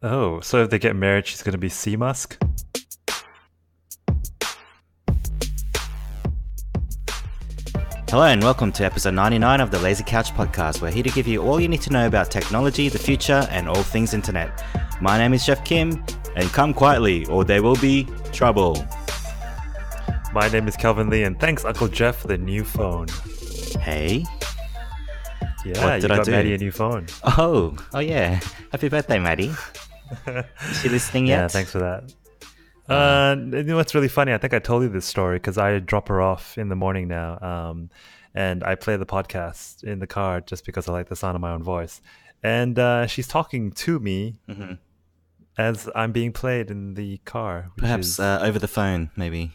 Oh, so if they get married, she's going to be Sea Musk? Hello and welcome to episode 99 of the Lazy Couch Podcast. We're here to give you all you need to know about technology, the future, and all things internet. My name is Chef Kim, and come quietly or there will be trouble. My name is Calvin Lee, and thanks Uncle Jeff for the new phone. Hey. Yeah, What did I got do? Maddie a new phone. Oh yeah. Happy birthday, Maddie. Is she listening yet? Yeah, thanks for that. You know what's really funny? I think I told you this story because I drop her off in the morning now, and I play the podcast in the car just because I like the sound of my own voice. And she's talking to me as I'm being played in the car. Perhaps over the phone, maybe.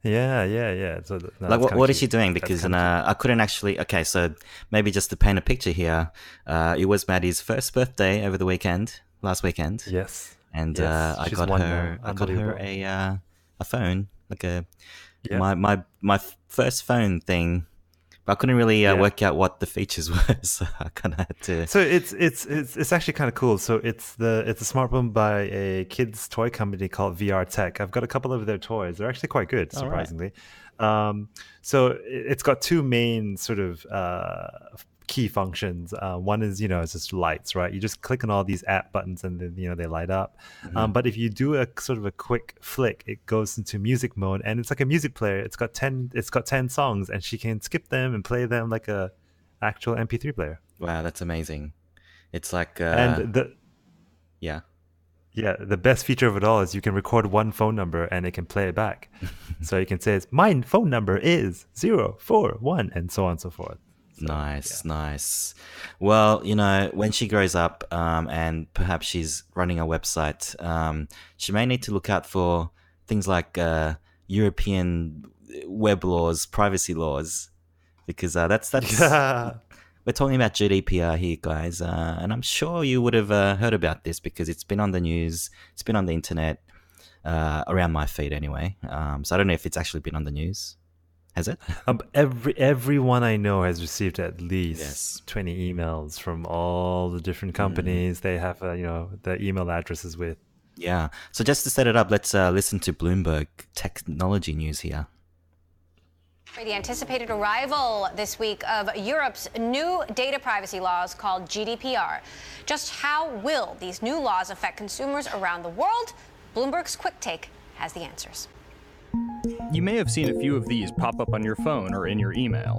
Yeah. So Like, what is she doing? Because I couldn't actually... Okay, so maybe just to paint a picture here, it was Maddie's first birthday over the weekend, last weekend. Yes. And Yes, I she's got won her now. I got her Unbelievable. a phone, like Yeah. my first phone thing. But I couldn't really work out what the features were, so I kind of had to. So it's actually kind of cool. So it's a smartphone by a kids toy company called VR Tech. I've got a couple of their toys. They're actually quite good, All right. surprisingly. So it's got two main sort of key functions. One is it's just lights, right? You just click on all these app buttons and then they light up. But if you do a sort of a quick flick, it goes into music mode, and it's like a music player. It's got 10 songs, and she can skip them and play them like a actual MP3 player. Wow, that's amazing. It's like And yeah. the best feature of it all is you can record one phone number and it can play it back. So you can say, my phone number is 041, and so on and so forth. So, Nice. Well, when she grows up and perhaps she's running a website, she may need to look out for things like European web laws, privacy laws, because that's Yeah. we're talking about GDPR here, guys, and I'm sure you would have heard about this because it's been on the news, it's been on the internet, around my feed anyway. So I don't know if it's actually been on the news. Has it? Everyone I know has received at least Yes. 20 emails from all the different companies they have, the email addresses with. Yeah. So just to set it up, let's listen to Bloomberg technology news here. The anticipated arrival this week of Europe's new data privacy laws called GDPR. Just how will these new laws affect consumers around the world? Bloomberg's Quick Take has the answers. You may have seen a few of these pop up on your phone or in your email.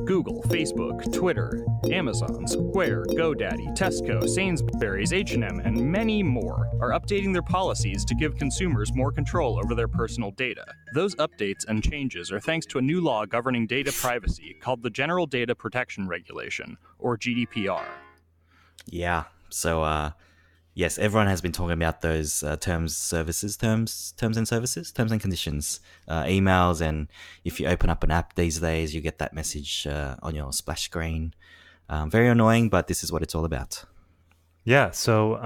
Google, Facebook, Twitter, Amazon, Square, GoDaddy, Tesco, Sainsbury's, H&M, and many more are updating their policies to give consumers more control over their personal data. Those updates and changes are thanks to a new law governing data privacy called the General Data Protection Regulation, or GDPR. Yeah. So yes, everyone has been talking about those terms and conditions, emails, and if you open up an app these days, you get that message on your splash screen. Very annoying, but this is what it's all about. Yeah, so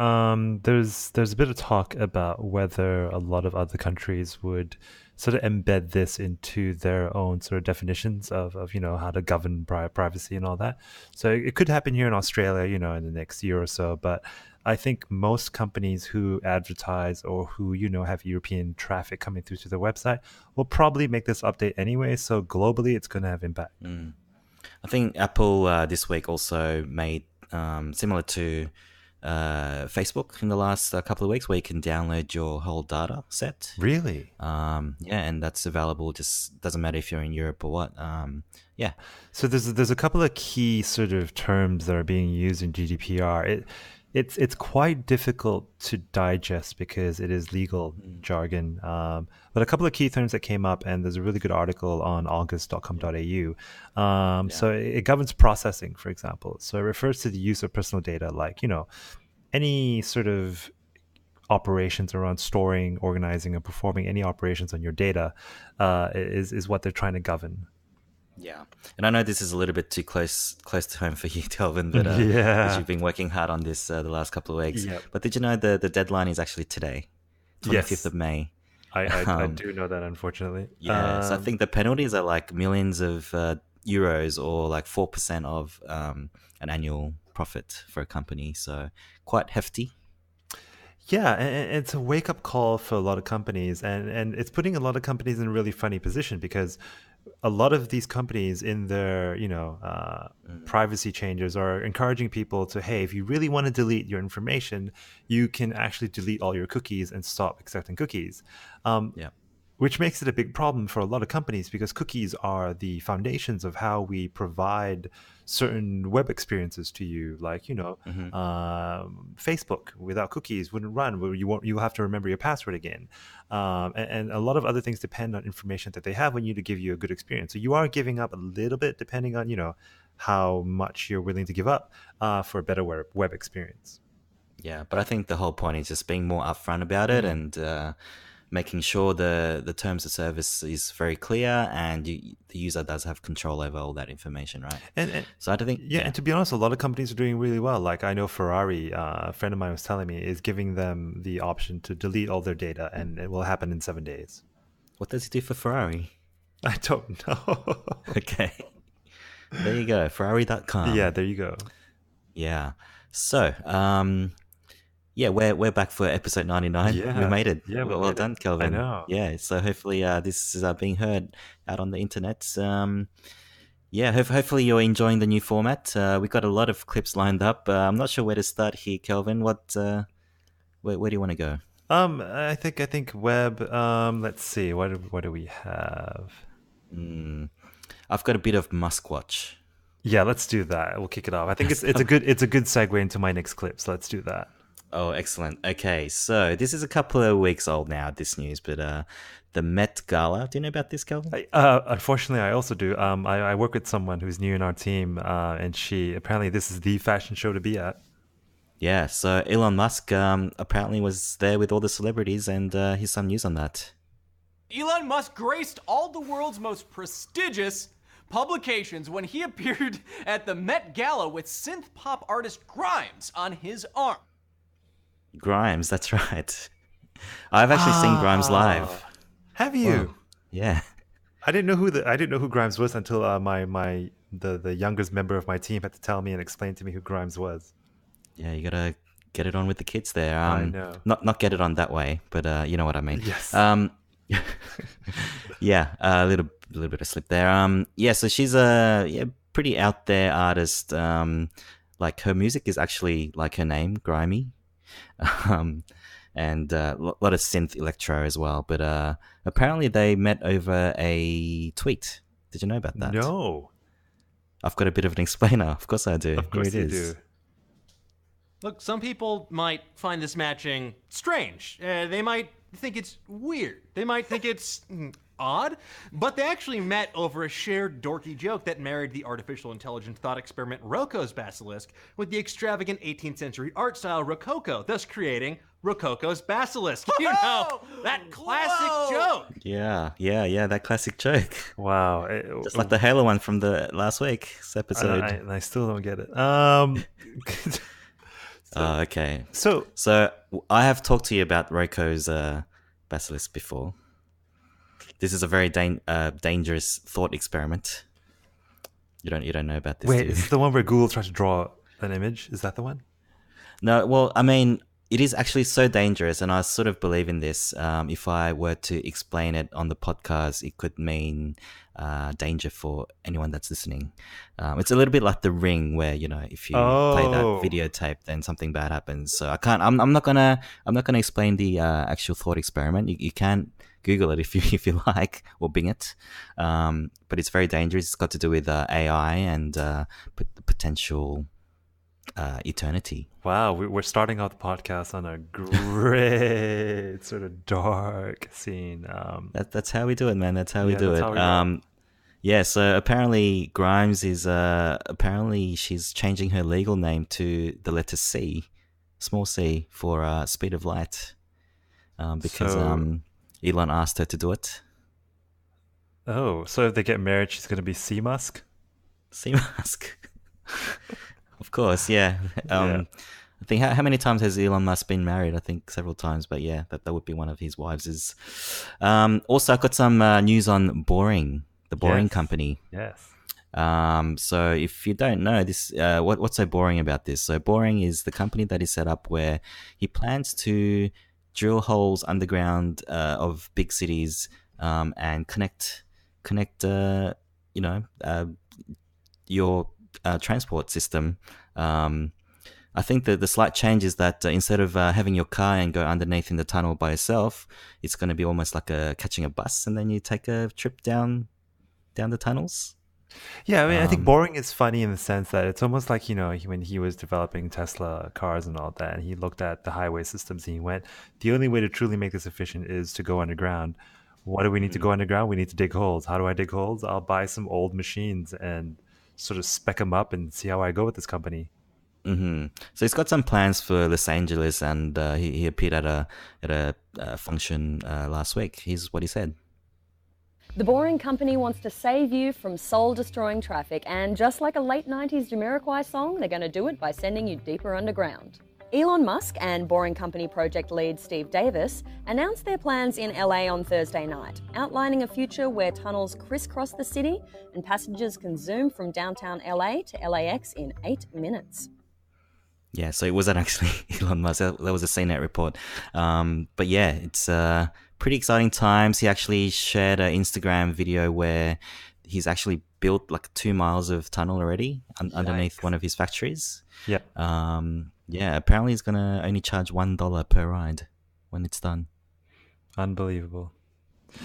there's a bit of talk about whether a lot of other countries would sort of embed this into their own sort of definitions of how to govern privacy and all that. So it could happen here in Australia, in the next year or so. But I think most companies who advertise or who have European traffic coming through to their website will probably make this update anyway. So globally, it's going to have impact. I think Apple this week also made similar to Facebook in the last couple of weeks, where you can download your whole data set. Really? Yeah, and that's available. Just doesn't matter if you're in Europe or what. Yeah. So there's a couple of key sort of terms that are being used in GDPR. It's quite difficult to digest because it is legal jargon. But a couple of key terms that came up, and there's a really good article on august.com.au. So it governs processing, for example. So it refers to the use of personal data, like, any sort of operations around storing, organizing, and performing any operations on your data is what they're trying to govern. Yeah, and I know this is a little bit too close to home for you, Delvin, but Yeah. because you've been working hard on this the last couple of weeks. Yep. But did you know the deadline is actually today, 25th Yes. of May? I do know that, unfortunately. Yeah, so I think the penalties are like millions of euros, or like 4% of an annual profit for a company. So quite hefty. Yeah, and it's a wake up call for a lot of companies, and it's putting a lot of companies in a really funny position because a lot of these companies in their privacy changes are encouraging people to, hey, if you really want to delete your information, you can actually delete all your cookies and stop accepting cookies. Yeah. Which makes it a big problem for a lot of companies because cookies are the foundations of how we provide certain web experiences to you. Like, Facebook without cookies wouldn't run. You'll have to remember your password again. And a lot of other things depend on information that they have on you to give you a good experience. So you are giving up a little bit depending on, how much you're willing to give up for a better web experience. Yeah, but I think the whole point is just being more upfront about it and making sure the terms of service is very clear and the user does have control over all that information, right? And so I think and to be honest, a lot of companies are doing really well. Like I know Ferrari, a friend of mine was telling me, is giving them the option to delete all their data, and it will happen in 7 days. What does it do for Ferrari? I don't know. Okay, there you go, Ferrari.com. Yeah, there you go. Yeah. So, we're back for episode 99. Yeah. We made it. Yeah, well done, Kelvin. I know. Yeah, so hopefully this is being heard out on the internet. Hopefully you're enjoying the new format. We've got a lot of clips lined up. I'm not sure where to start here, Kelvin. Where do you want to go? I think web. Let's see. What do we have? I've got a bit of Musk Watch. Yeah, let's do that. We'll kick it off. I think it's a good segue into my next clip. So let's do that. Oh, excellent. Okay, so this is a couple of weeks old now, this news, but the Met Gala. Do you know about this, Kelvin? Unfortunately, I also do. I work with someone who's new in our team, and apparently this is the fashion show to be at. Yeah, so Elon Musk apparently was there with all the celebrities, and here's some news on that. Elon Musk graced all the world's most prestigious publications when he appeared at the Met Gala with synth pop artist Grimes on his arm. Grimes, that's right. I've actually seen Grimes live. Have you? Well, yeah. I didn't know who Grimes was until the youngest member of my team had to tell me and explain to me who Grimes was. Yeah, you gotta get it on with the kids there. I know. Not get it on that way, but you know what I mean. Yes. Yeah, a little bit of slip there. So she's a pretty out there artist. Like her music is actually like her name, grimy. And a lot of synth electro as well. But apparently they met over a tweet. Did you know about that? No. I've got a bit of an explainer. Of course I do. Of course Here you it is. do. Look, some people might find this matching strange. They might think it's weird. They might think it's odd, but they actually met over a shared dorky joke that married the artificial intelligence thought experiment Roko's Basilisk with the extravagant 18th century art style Rococo, thus creating Rococo's Basilisk. You know, that classic joke. Yeah, that classic joke. Wow. Just like the Halo one from the last week's episode. I still don't get it. Okay. So I have talked to you about Roko's Basilisk before. This is a very dangerous thought experiment. You don't know about this. Wait, is this the one where Google tries to draw an image? Is that the one? No, well, I mean, it is actually so dangerous, and I sort of believe in this. If I were to explain it on the podcast, it could mean danger for anyone that's listening. It's a little bit like The Ring, where if you play that videotape, then something bad happens. So I can't. I'm not gonna explain the actual thought experiment. You can Google it if you like, or Bing it. But it's very dangerous. It's got to do with AI and potential eternity. Wow, we're starting out the podcast on a great sort of dark scene. That's how we do it, man. That's how we do that's it. how we go. Yeah, so apparently Grimes is she's changing her legal name to the letter C, small c, for speed of light, because Elon asked her to do it. Oh, so if they get married, she's going to be C Musk? C Musk. Of course, yeah. I think how many times has Elon Musk been married? I think several times, but yeah, that would be one of his wives. Also, I've got some news on Boring, the Boring company. Yes. So if you don't know this, what's so boring about this? So Boring is the company that is set up where he plans to drill holes underground of big cities and connect your transport system. I think that the slight change is that instead of having your car and go underneath in the tunnel by yourself, it's going to be almost like catching a bus, and then you take a trip down the tunnels. Yeah, I mean, I think Boring is funny in the sense that it's almost like, when he was developing Tesla cars and all that, and he looked at the highway systems and he went, the only way to truly make this efficient is to go underground. What do we need to go underground? We need to dig holes. How do I dig holes? I'll buy some old machines and sort of spec them up and see how I go with this company. So he's got some plans for Los Angeles, and he appeared at a function last week. Here's what he said. The Boring Company wants to save you from soul-destroying traffic, and just like a late 90s Jamiroquai song, they're going to do it by sending you deeper underground. Elon Musk and Boring Company project lead Steve Davis announced their plans in LA on Thursday night, outlining a future where tunnels crisscross the city and passengers can zoom from downtown LA to LAX in 8 minutes. Yeah, so it wasn't actually Elon Musk. That was a CNET report. But yeah, it's pretty exciting times. He actually shared an Instagram video where he's actually built like 2 miles of tunnel already underneath one of his factories. Yeah. Yeah, apparently he's going to only charge $1 per ride when it's done. Unbelievable.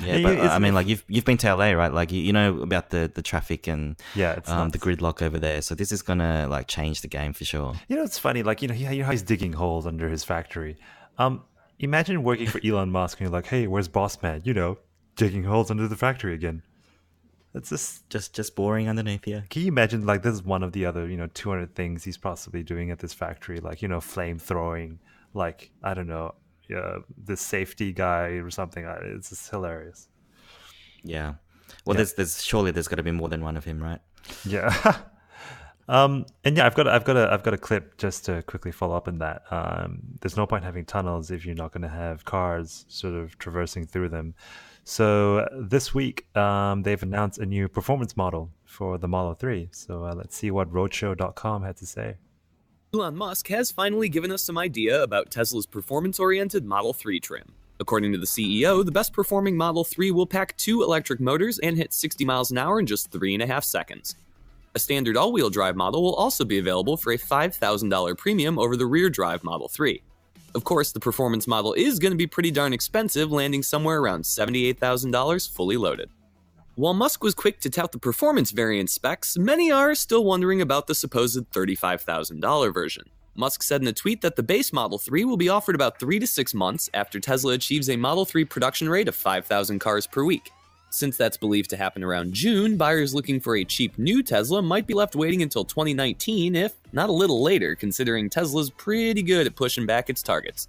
Yeah, but I mean, like you've been to LA, right? Like you know about the traffic and it's the gridlock over there. So this is gonna like change the game for sure. It's funny, like how he's digging holes under his factory. Imagine working for Elon Musk and you're like, hey, where's boss man? Digging holes under the factory again. It's just boring underneath. Yeah. Can you imagine, like, this is one of the other 200 things he's possibly doing at this factory, like flame throwing, like, I don't know, the safety guy or something. It's just hilarious. Yeah. Well, there's surely there's got to be more than one of him, right? Yeah. And yeah, I've got a clip just to quickly follow up on that. There's no point having tunnels if you're not going to have cars sort of traversing through them. So this week, they've announced a new performance model for the Model 3. So let's see what Roadshow.com had to say. Elon Musk has finally given us some idea about Tesla's performance-oriented Model 3 trim. According to the CEO, the best-performing Model 3 will pack 2 electric motors and hit 60 miles an hour in just 3.5 seconds. A standard all-wheel drive model will also be available for a $5,000 premium over the rear-drive Model 3. Of course, the performance model is going to be pretty darn expensive, landing somewhere around $78,000 fully loaded. While Musk was quick to tout the performance variant specs, many are still wondering about the supposed $35,000 version. Musk said in a tweet that the base Model 3 will be offered about 3 to 6 months after Tesla achieves a Model 3 production rate of 5,000 cars per week. Since that's believed to happen around June, buyers looking for a cheap new Tesla might be left waiting until 2019, if not a little later, considering Tesla's pretty good at pushing back its targets.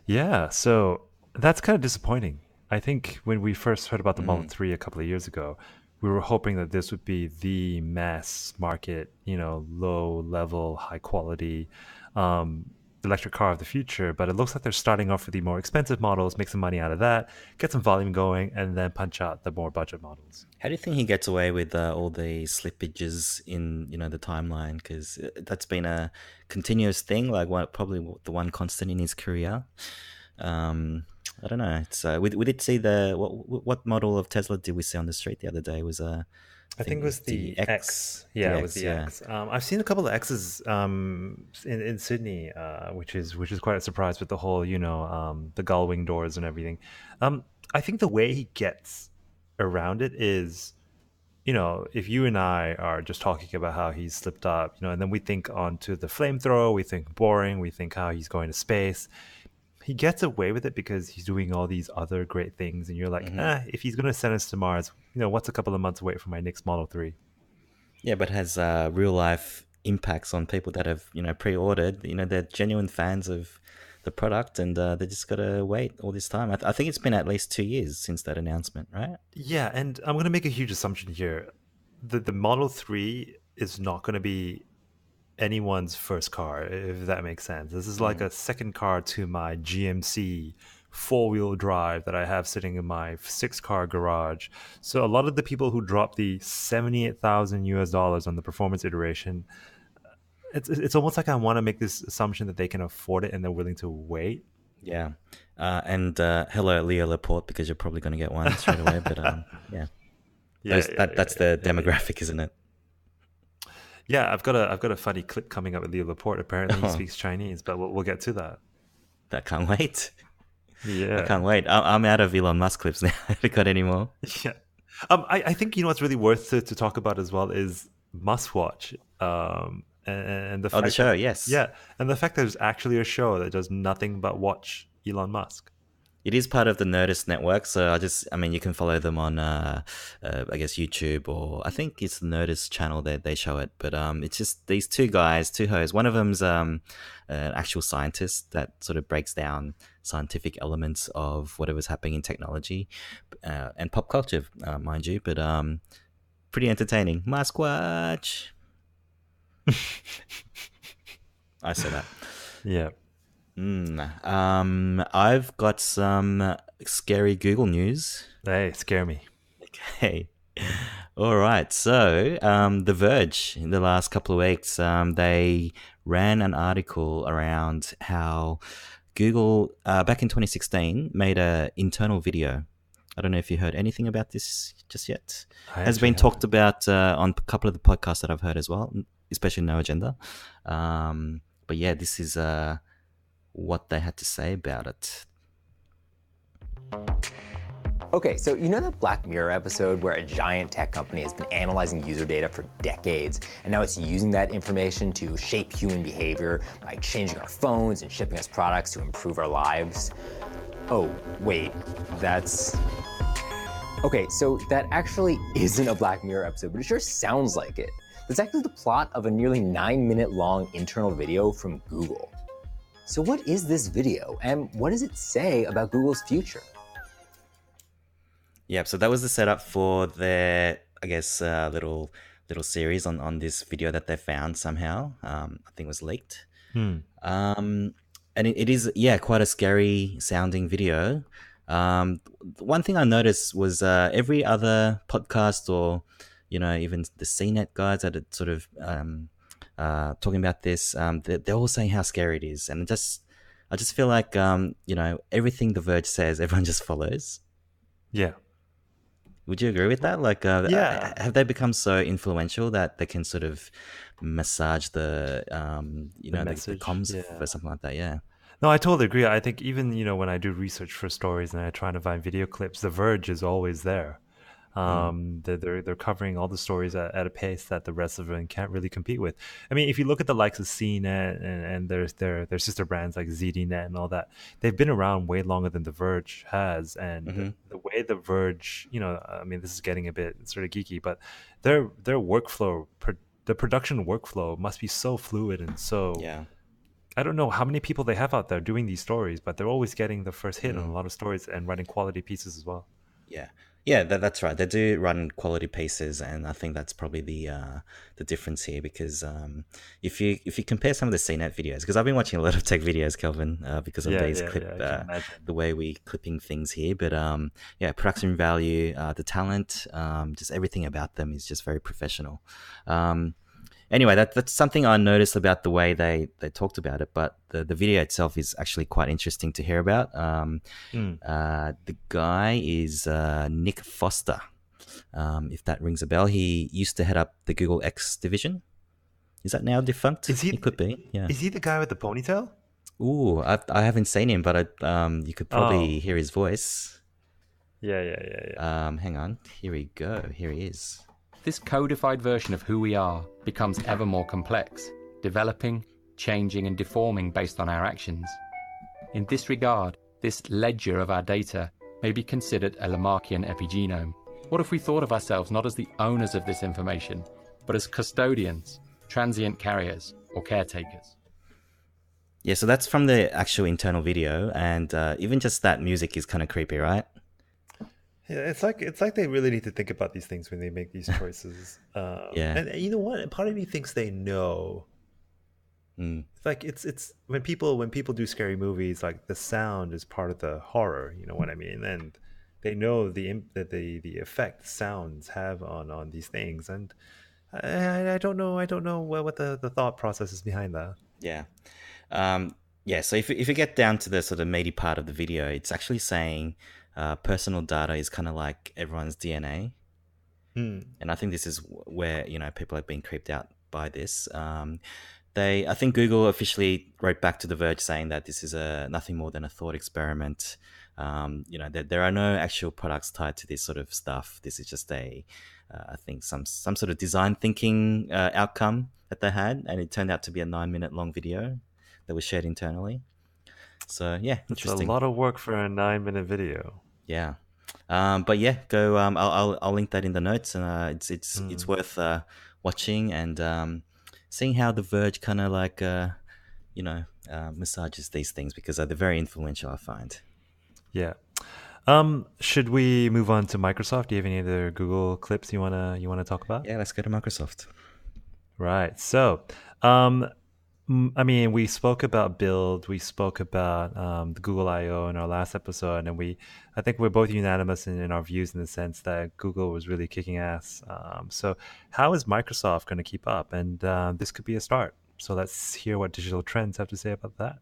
Yeah, so that's kind of disappointing. I think when we first heard about the Model 3 a couple of years ago, we were hoping that this would be the mass market, low level, high quality electric car of the future. But it looks like they're starting off with the more expensive models, make some money out of that, get some volume going, and then punch out the more budget models. How do you think he gets away with all the slippages in the timeline? Because that's been a continuous thing, like probably the one constant in his career. I don't know. It's we did see what model of Tesla did we see on the street the other day? Was I think it was the X. Yeah, it was the X. I've seen a couple of X's in Sydney, which is quite a surprise with the whole the gull wing doors and everything. I think the way he gets around it is, if you and I are just talking about how he's slipped up, and then we think onto the flamethrower, we think boring, we think how he's going to space. He gets away with it because he's doing all these other great things, and you're like, if he's going to send us to Mars, what's a couple of months away from my next Model 3? Yeah, but has real life impacts on people that have pre-ordered. They're genuine fans of the product, and they just gotta wait all this time. I think it's been at least 2 years since that announcement, right? Yeah, and I'm going to make a huge assumption here. The Model 3 is not going to be anyone's first car, if that makes sense. This is like a second car to my GMC 4-wheel drive that I have sitting in my 6-car garage. So a lot of the people who drop the $78,000 on the performance iteration, it's almost like I want to make this assumption that they can afford it and they're willing to wait. Yeah. And hello, Leo Laporte, because you're probably going to get one straight away. But that's the demographic, isn't it? Yeah, I've got a funny clip coming up with Leo Laporte. Apparently, he speaks Chinese, but we'll get to that. That can't wait. Yeah, I can't wait. I'm out of Elon Musk clips now. I haven't got any more. Yeah. I think what's really worth to talk about as well is Musk Watch. And the fact the show, yes. Yeah, and the fact that there's actually a show that does nothing but watch Elon Musk. It is part of the Nerdist network, so you can follow them on, I guess, YouTube, or I think it's the Nerdist channel that they show it. But it's just these two hosts. One of them's an actual scientist that sort of breaks down scientific elements of whatever's happening in technology and pop culture, mind you. But pretty entertaining. Musk Watch. I said that. Yeah. I've got some scary Google news. Hey, scare me. Okay. All right. So, The Verge, in the last couple of weeks, they ran an article around how Google, back in 2016, made an internal video. I don't know if you heard anything about this just yet. Has been talked about on a couple of the podcasts that I've heard as well, especially No Agenda. But yeah, this is what they had to say about it. Okay, so you know that Black Mirror episode where a giant tech company has been analyzing user data for decades, and now it's using that information to shape human behavior by changing our phones and shipping us products to improve our lives? Oh, wait, that's... Okay, so that actually isn't a Black Mirror episode, but it sure sounds like it. That's actually the plot of a nearly 9-minute long internal video from Google. So what is this video, and what does it say about Google's future? Yeah, so that was the setup for their, I guess, little series on this video that they found somehow. I think it was leaked. And it is, quite a scary sounding video. One thing I noticed was every other podcast or, even the CNET guys that are sort of talking about this, they're all saying how scary it is. And I just feel like, everything The Verge says, everyone just follows. Yeah. Would you agree with that? Like, have they become so influential that they can sort of massage the comms for something like that? Yeah. No, I totally agree. I think even, when I do research for stories and I try to find video clips, The Verge is always there. They're covering all the stories at a pace that the rest of them can't really compete with. I mean, if you look at the likes of CNET and their sister brands like ZDNet and all that, they've been around way longer than The Verge has. And the way The Verge, this is getting a bit sort of geeky, but their workflow, the production workflow must be so fluid and so... Yeah. I don't know how many people they have out there doing these stories, but they're always getting the first hit on a lot of stories and writing quality pieces as well. Yeah, that's right. They do run quality pieces, and I think that's probably the difference here. Because if you compare some of the CNET videos, because I've been watching a lot of tech videos, Kelvin, because of these the way we clipping things here. But production value, the talent, just everything about them is just very professional. Anyway, that's something I noticed about the way they talked about it, but the video itself is actually quite interesting to hear about. The guy is Nick Foster, if that rings a bell. He used to head up the Google X division. Is that now defunct? He could be, yeah. Is he the guy with the ponytail? Ooh, I haven't seen him, but you could probably hear his voice. Yeah. Hang on, here we go. Here he is. This codified version of who we are becomes ever more complex, developing, changing, and deforming based on our actions. In this regard, this ledger of our data may be considered a Lamarckian epigenome. What if we thought of ourselves not as the owners of this information, but as custodians, transient carriers, or caretakers? Yeah, so that's from the actual internal video, and even just that music is kind of creepy, right? Yeah, it's like they really need to think about these things when they make these choices. And you know what? Part of me thinks they know Like it's when people do scary movies, like the sound is part of the horror. You know what I mean? And they know the effect sounds have on these things, and I don't know what the thought process is behind that. Yeah. Yeah, so if you get down to the sort of meaty part of the video, it's actually saying personal data is kind of like everyone's DNA. And I think this is where, people have been creeped out by this. I think Google officially wrote back to The Verge saying that this is nothing more than a thought experiment. There are no actual products tied to this sort of stuff. This is just I think some sort of design thinking outcome that they had, and it turned out to be a 9-minute long video that was shared internally. So yeah, interesting. It's a lot of work for a 9-minute video. Yeah, but yeah, go. I'll link that in the notes, and it's worth watching and seeing how The Verge kind of like massages these things, because they're very influential, I find. Yeah. Should we move on to Microsoft? Do you have any other Google clips you wanna talk about? Yeah, let's go to Microsoft. Right. So, we spoke about Build, we spoke about the Google I/O in our last episode, and I think we're both unanimous in our views in the sense that Google was really kicking ass. So how is Microsoft going to keep up? And this could be a start. So let's hear what Digital Trends have to say about that.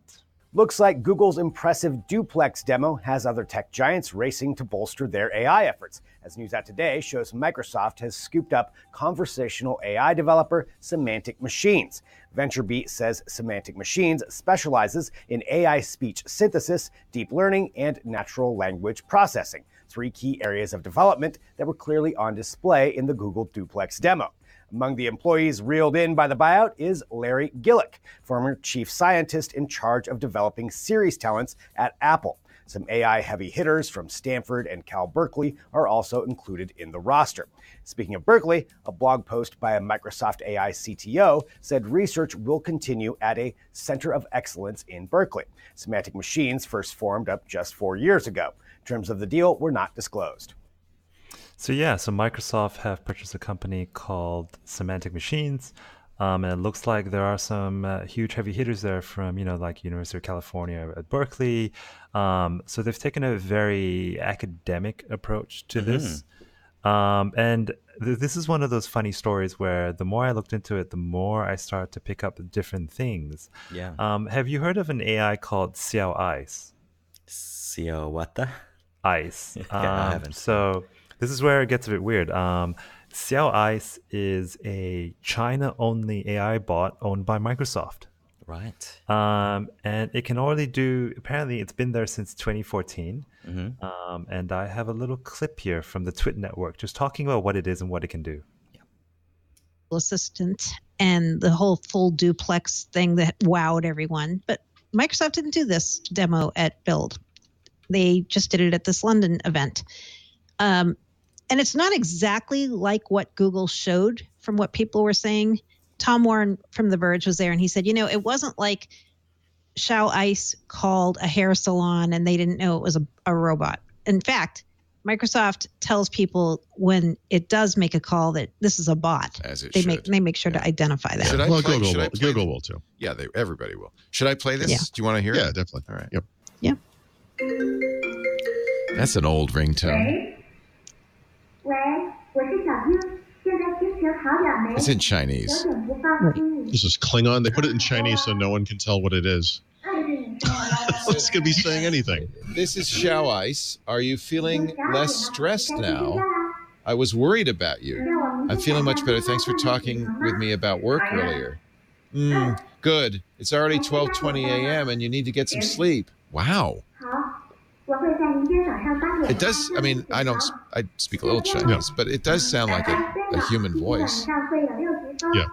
Looks like Google's impressive duplex demo has other tech giants racing to bolster their AI efforts. As News Out Today shows, Microsoft has scooped up conversational AI developer Semantic Machines. VentureBeat says Semantic Machines specializes in AI speech synthesis, deep learning, and natural language processing, 3 key areas of development that were clearly on display in the Google duplex demo. Among the employees reeled in by the buyout is Larry Gillick, former chief scientist in charge of developing series talents at Apple. Some AI-heavy hitters from Stanford and Cal Berkeley are also included in the roster. Speaking of Berkeley, a blog post by a Microsoft AI CTO said research will continue at a center of excellence in Berkeley. Semantic Machines first formed up just 4 years ago. Terms of the deal were not disclosed. So Microsoft have purchased a company called Semantic Machines, and it looks like there are some huge heavy hitters there from, like University of California at Berkeley. So they've taken a very academic approach to this. And this is one of those funny stories where the more I looked into it, the more I start to pick up different things. Yeah. Have you heard of an AI called Xiaoice? Xiao what the? Ice. I haven't. So this is where it gets a bit weird. Xiaoice is a China-only AI bot owned by Microsoft. Right. And it can only apparently it's been there since 2014. And I have a little clip here from the Twit network just talking about what it is and what it can do. Assistant and the whole full duplex thing that wowed everyone. But Microsoft didn't do this demo at Build. They just did it at this London event. And it's not exactly like what Google showed from what people were saying. Tom Warren from The Verge was there, and he said, it wasn't like Xiaoice called a hair salon and they didn't know it was a robot. In fact, Microsoft tells people when it does make a call that this is a bot. As it they should. They make sure to identify that. Google will too. Yeah, everybody will. Should I play this? Yeah. Do you want to hear it? Yeah, definitely. All right. Yep. Yeah. That's an old ringtone. It's in Chinese. This is Klingon. They put it in Chinese so no one can tell what it is. It's going to be saying anything. This is Xiaoice. Are you feeling less stressed now? I was worried about you. I'm feeling much better. Thanks for talking with me about work earlier. Good. It's already 12:20 a.m. and you need to get some sleep. Wow. It does. I mean, I speak a little Chinese, but it does sound like a human voice. Yeah.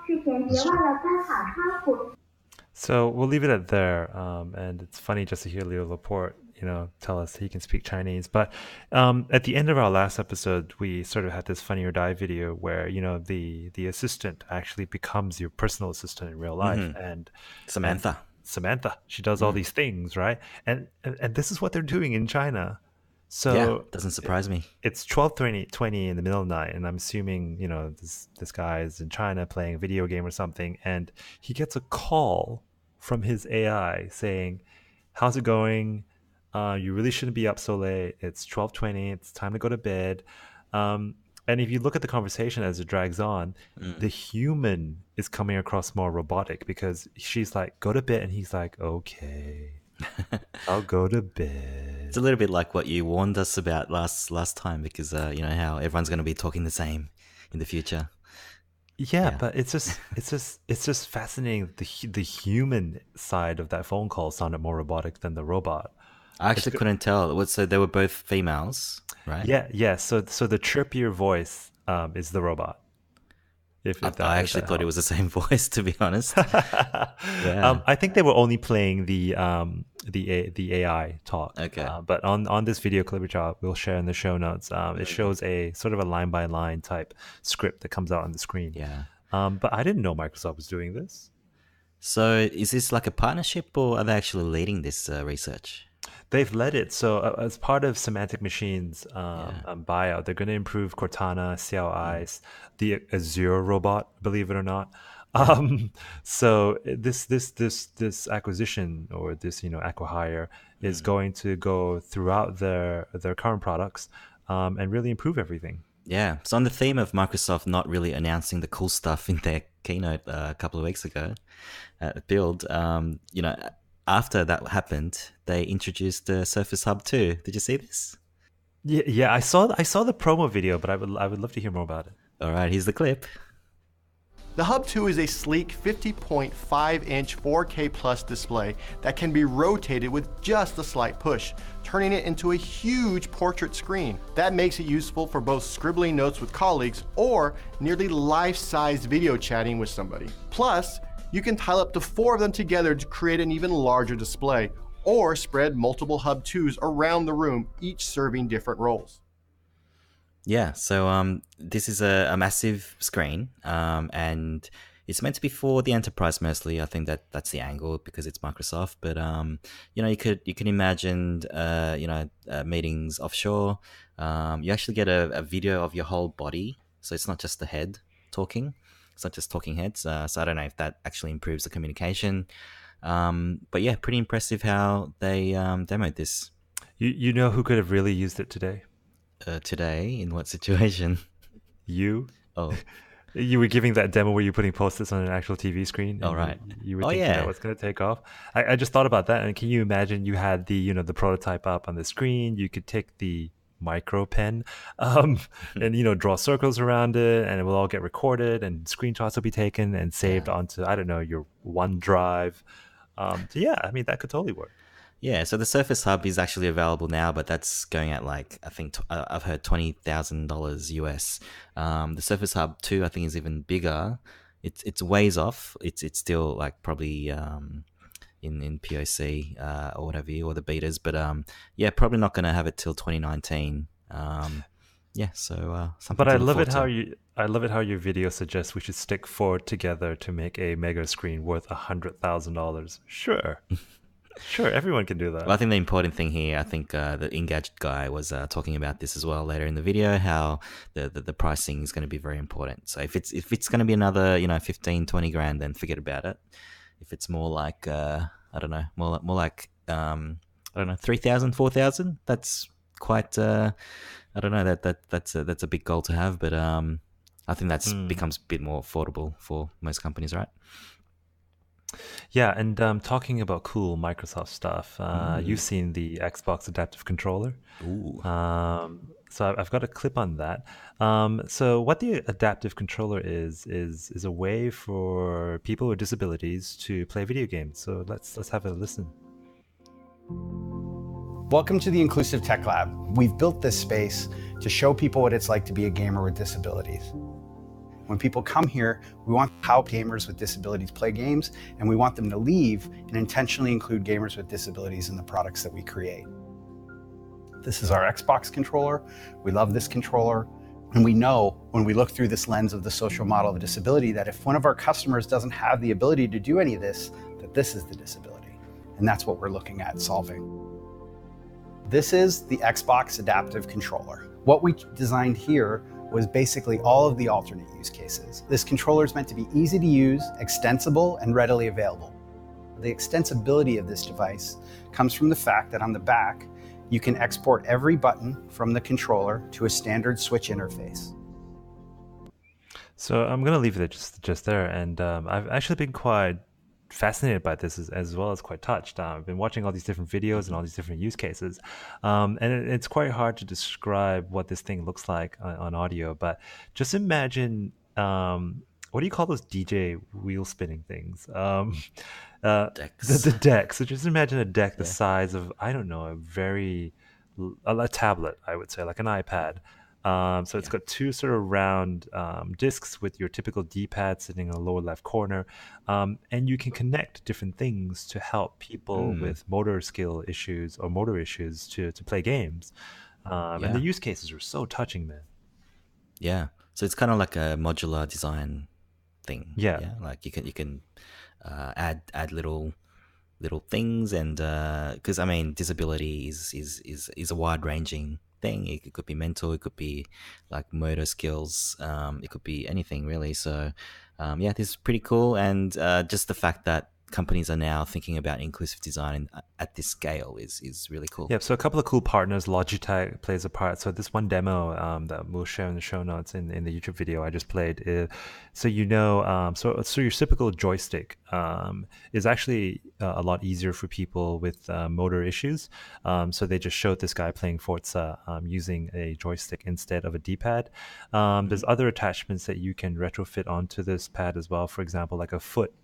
So we'll leave it at there. And it's funny just to hear Leo Laporte, tell us he can speak Chinese. But at the end of our last episode, we sort of had this Funny or Die video where, the assistant actually becomes your personal assistant in real life. And Samantha, she does all these things, right? And this is what they're doing in China. So doesn't surprise me. It's 12:20 in the middle of the night, and I'm assuming, this guy is in China playing a video game or something, and he gets a call from his AI saying, "How's it going? You really shouldn't be up so late. It's 12:20. It's time to go to bed." And if you look at the conversation as it drags on, the human is coming across more robotic because she's like, "Go to bed," and he's like, "Okay, I'll go to bed." It's a little bit like what you warned us about last time, because you know how everyone's going to be talking the same in the future. Yeah, but it's just fascinating. The human side of that phone call sounded more robotic than the robot. I actually couldn't tell. So they were both females, right? Yeah. So the chirpier voice is the robot. I actually thought it was the same voice, to be honest. Yeah. I think they were only playing the AI talk. Okay. But on this video clip, which we'll share in the show notes, it shows a sort of a line by line type script that comes out on the screen. Yeah. But I didn't know Microsoft was doing this. So is this like a partnership, or are they actually leading this research? They've led it. So as part of Semantic Machines buyout, they're going to improve Cortana, Xiaoice, the Azure robot, believe it or not. So this acquisition, or this acquihire, is going to go throughout their current products and really improve everything. Yeah. So on the theme of Microsoft not really announcing the cool stuff in their keynote a couple of weeks ago at Build, after that happened, they introduced the Surface Hub 2. Did you see this? Yeah, I saw the promo video, but I would love to hear more about it. All right, here's the clip. The Hub 2 is a sleek 50.5-inch 4K Plus display that can be rotated with just a slight push, turning it into a huge portrait screen. That makes it useful for both scribbling notes with colleagues or nearly life-size video chatting with somebody. Plus, you can tile up to 4 of them together to create an even larger display, or spread multiple Hub 2s around the room, each serving different roles. Yeah, so this is a massive screen, and it's meant to be for the enterprise mostly. I think that's the angle because it's Microsoft. But you can imagine meetings offshore. You actually get a video of your whole body, so it's not just the head talking. It's not just talking heads. So I don't know if that actually improves the communication. But yeah, pretty impressive how they demoed this. You know who could have really used it today? Today? In what situation? You? Oh. You were giving that demo where you're putting post-its on an actual TV screen. Oh, right. You were thinking that was going to take off. I just thought about that. And can you imagine you had the prototype up on the screen? You could take the micro pen and draw circles around it, and it will all get recorded, and screenshots will be taken and saved onto, I don't know, your OneDrive. So yeah, I mean, that could totally work. Yeah, so the Surface Hub is actually available now, but that's going at I've heard $20,000 US. The Surface Hub 2, I think, is even bigger. It's ways off. It's still like probably in POC or whatever, or the betas, but probably not going to have it till 2019. So something. But I love it how your video suggests we should stick 4 together to make a mega screen worth $100,000. Sure. Sure, everyone can do that. Well, I think the important thing here, I think the Engadget guy was talking about this as well later in the video, how the pricing is going to be very important. So if it's going to be another 15, 20 grand, then forget about it. If it's more like I don't know, more like I don't know, 3,000, 4,000, that's quite I don't know, that's a big goal to have, but I think that's becomes a bit more affordable for most companies, right? Yeah, and talking about cool Microsoft stuff, you've seen the Xbox Adaptive Controller. Ooh. So I've got a clip on that. So what the Adaptive Controller is a way for people with disabilities to play video games. So let's have a listen. Welcome to the Inclusive Tech Lab. We've built this space to show people what it's like to be a gamer with disabilities. When people come here, we want how gamers with disabilities play games, and we want them to leave and intentionally include gamers with disabilities in the products that we create. This is our Xbox controller. We love this controller. And we know when we look through this lens of the social model of disability that if one of our customers doesn't have the ability to do any of this, that this is the disability. And that's what we're looking at solving. This is the Xbox Adaptive Controller. What we designed here was basically all of the alternate use cases. This controller is meant to be easy to use, extensible, and readily available. The extensibility of this device comes from the fact that on the back, you can export every button from the controller to a standard switch interface. So I'm going to leave it just there. And I've actually been quite fascinated by this as well as quite touched. I've been watching all these different videos and all these different use cases. And it's quite hard to describe what this thing looks like on audio. But just imagine, what do you call those DJ wheel spinning things? Decks. The deck. So just imagine a deck the size of, I don't know, a tablet, I would say, like an iPad. So it's got two sort of round discs with your typical D-pad sitting in the lower left corner. And you can connect different things to help people with motor skill issues or motor issues to play games. And the use cases are so touching, man. Yeah. So it's kind of like a modular design thing. Yeah. Like you can add little things, and because I mean disability is a wide ranging thing. It could be mental, it could be like motor skills, it could be anything really. So this is pretty cool, and just the fact that companies are now thinking about inclusive design at this scale is really cool. Yeah, so a couple of cool partners. Logitech plays a part. So this one demo that we'll share in the show notes in the YouTube video I just played. So your typical joystick is actually a lot easier for people with motor issues. So they just showed this guy playing Forza using a joystick instead of a D-pad. There's other attachments that you can retrofit onto this pad as well. For example, like a foot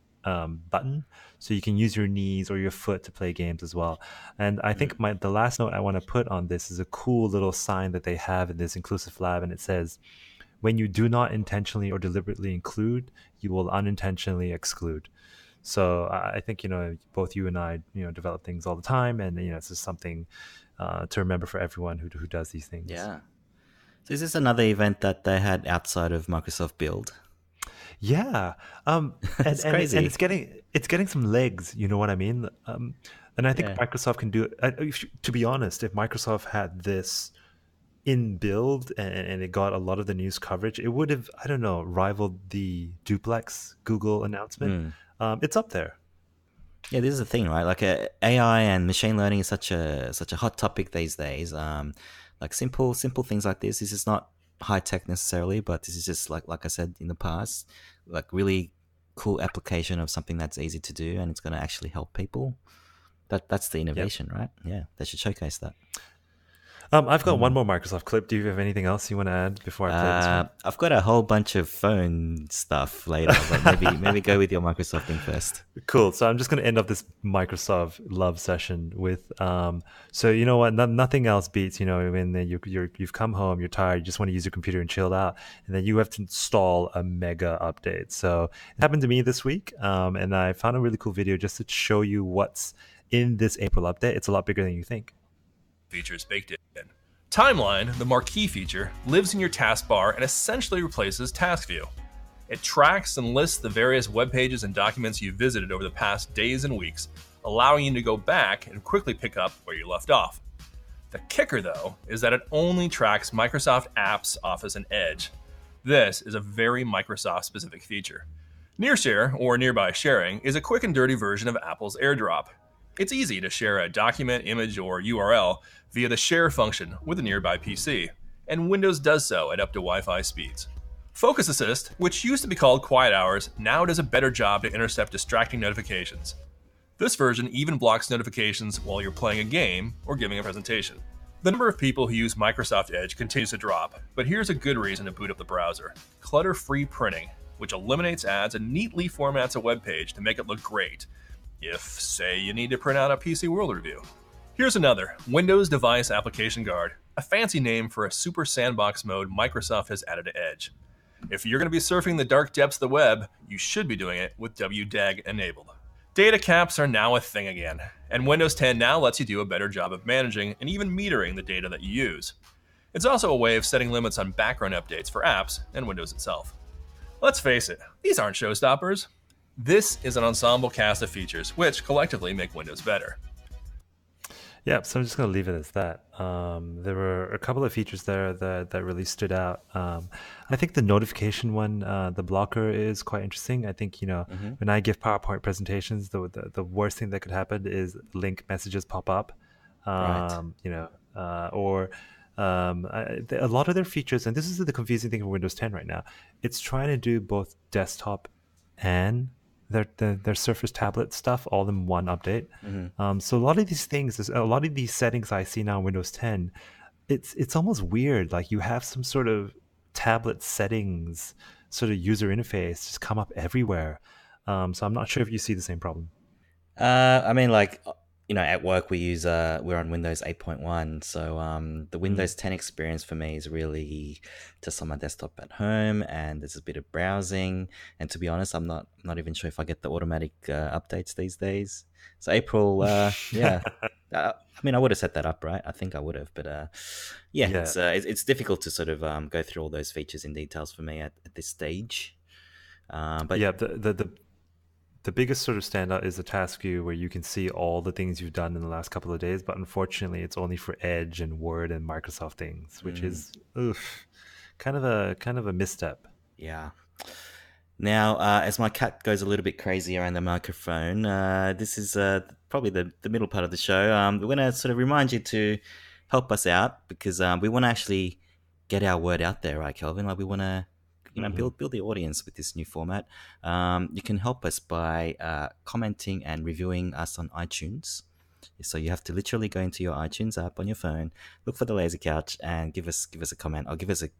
button, so you can use your knees or your foot to play games as well. And I think the last note I want to put on this is a cool little sign that they have in this inclusive lab, and it says, "When you do not intentionally or deliberately include, you will unintentionally exclude." So I think both you and I develop things all the time, and it's just something to remember for everyone who does these things. Yeah. So is this another event that they had outside of Microsoft Build? Yeah, it's crazy. And it's getting some legs. You know what I mean? And I think Microsoft can do it. To be honest, if Microsoft had this in build and it got a lot of the news coverage, it would have, I don't know, rivaled the duplex Google announcement. It's up there. Yeah, this is the thing, right? Like AI and machine learning is such a hot topic these days. Like simple things like this. This is not high tech necessarily, but this is just like I said in the past, like really cool application of something that's easy to do and it's going to actually help people. That's the innovation, right? Yeah, they should showcase that. I've got one more Microsoft clip. Do you have anything else you want to add before I play this one? I've got a whole bunch of phone stuff later, but maybe go with your Microsoft thing first. Cool. So I'm just going to end up this Microsoft love session with, so you know what? Nothing else beats, when you've come home, you're tired, you just want to use your computer and chill out, and then you have to install a mega update. So it happened to me this week, and I found a really cool video just to show you what's in this April update. It's a lot bigger than you think. Features baked in. Timeline, the marquee feature, lives in your taskbar and essentially replaces Task View. It tracks and lists the various web pages and documents you've visited over the past days and weeks, allowing you to go back and quickly pick up where you left off. The kicker, though, is that it only tracks Microsoft Apps, Office, and Edge. This is a very Microsoft-specific feature. Nearshare, or nearby sharing, is a quick and dirty version of Apple's AirDrop. It's easy to share a document, image, or URL via the share function with a nearby PC, and Windows does so at up to Wi-Fi speeds. Focus Assist, which used to be called Quiet Hours, now does a better job to intercept distracting notifications. This version even blocks notifications while you're playing a game or giving a presentation. The number of people who use Microsoft Edge continues to drop, but here's a good reason to boot up the browser: clutter-free printing, which eliminates ads and neatly formats a web page to make it look great, if, say, you need to print out a PC World review. Here's another, Windows Device Application Guard, a fancy name for a super sandbox mode Microsoft has added to Edge. If you're going to be surfing the dark depths of the web, you should be doing it with WDAG enabled. Data caps are now a thing again, and Windows 10 now lets you do a better job of managing and even metering the data that you use. It's also a way of setting limits on background updates for apps and Windows itself. Let's face it, these aren't showstoppers. This is an ensemble cast of features which collectively make Windows better. Yeah, so I'm just going to leave it as that. There were a couple of features there that really stood out. I think the notification one, the blocker, is quite interesting. I think, when I give PowerPoint presentations, the worst thing that could happen is link messages pop up. Right. A lot of their features, and this is the confusing thing for Windows 10 right now, it's trying to do both desktop and their Surface tablet stuff all in one update. So a lot of these things, a lot of these settings I see now in Windows 10, it's almost weird. Like you have some sort of tablet settings sort of user interface just come up everywhere. So I'm not sure if you see the same problem. I mean, like, at work we're on Windows 8.1, so the Windows 10 experience for me is really just on my desktop at home, and there's a bit of browsing. And to be honest, I'm not even sure if I get the automatic updates these days. So April, yeah. I mean, I would have set that up, right? I think I would have, but it's difficult to sort of go through all those features in details for me at this stage. But yeah, the biggest sort of standout is the task view, where you can see all the things you've done in the last couple of days, but unfortunately it's only for Edge and Word and Microsoft things, which is kind of a misstep. Yeah. Now, as my cat goes a little bit crazy around the microphone, this is probably the middle part of the show. We're going to sort of remind you to help us out, because we want to actually get our word out there, right, Kelvin? Like, we want to build the audience with this new format. You can help us by commenting and reviewing us on iTunes. So you have to literally go into your iTunes app on your phone, look for the Lazy Couch, and give us a comment, or give us a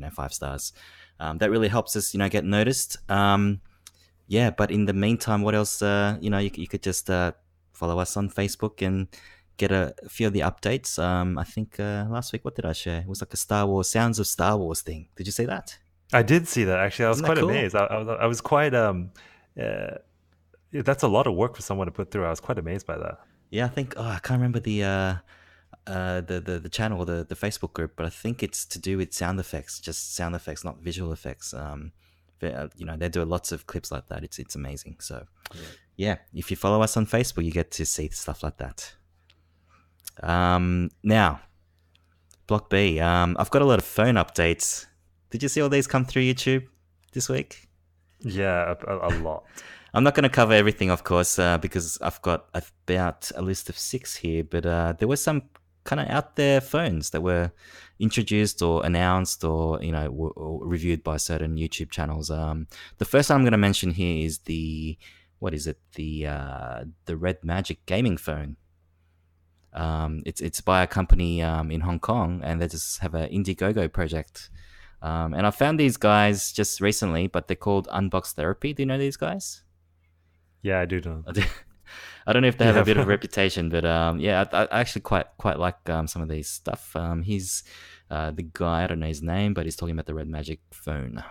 5 stars. That really helps us, get noticed. But in the meantime, what else? You could just follow us on Facebook and get a few of the updates. I think last week, what did I share? It was like a Sounds of Star Wars thing. Did you see that? I did see that, actually. I was quite cool? amazed. I was quite that's a lot of work for someone to put through. I was quite amazed by that. Yeah, I think I can't remember the channel or the Facebook group, but I think it's to do with sound effects, just sound effects, not visual effects. They do lots of clips like that. It's amazing. So yeah, if you follow us on Facebook, you get to see stuff like that. Now, Block B. I've got a lot of phone updates. Did you see all these come through YouTube this week? Yeah, a lot. I'm not going to cover everything, of course, because I've got about a list of 6 here. But there were some kind of out there phones that were introduced or announced or or reviewed by certain YouTube channels. The first one I'm going to mention here is the Red Magic gaming phone. It's by a company in Hong Kong, and they just have an Indiegogo project. And I found these guys just recently, but they're called Unbox Therapy. Do you know these guys? Yeah, I do know. I don't know if they have a bit of a reputation, but I actually quite like some of these stuff. He's the guy, I don't know his name, but he's talking about the Red Magic phone.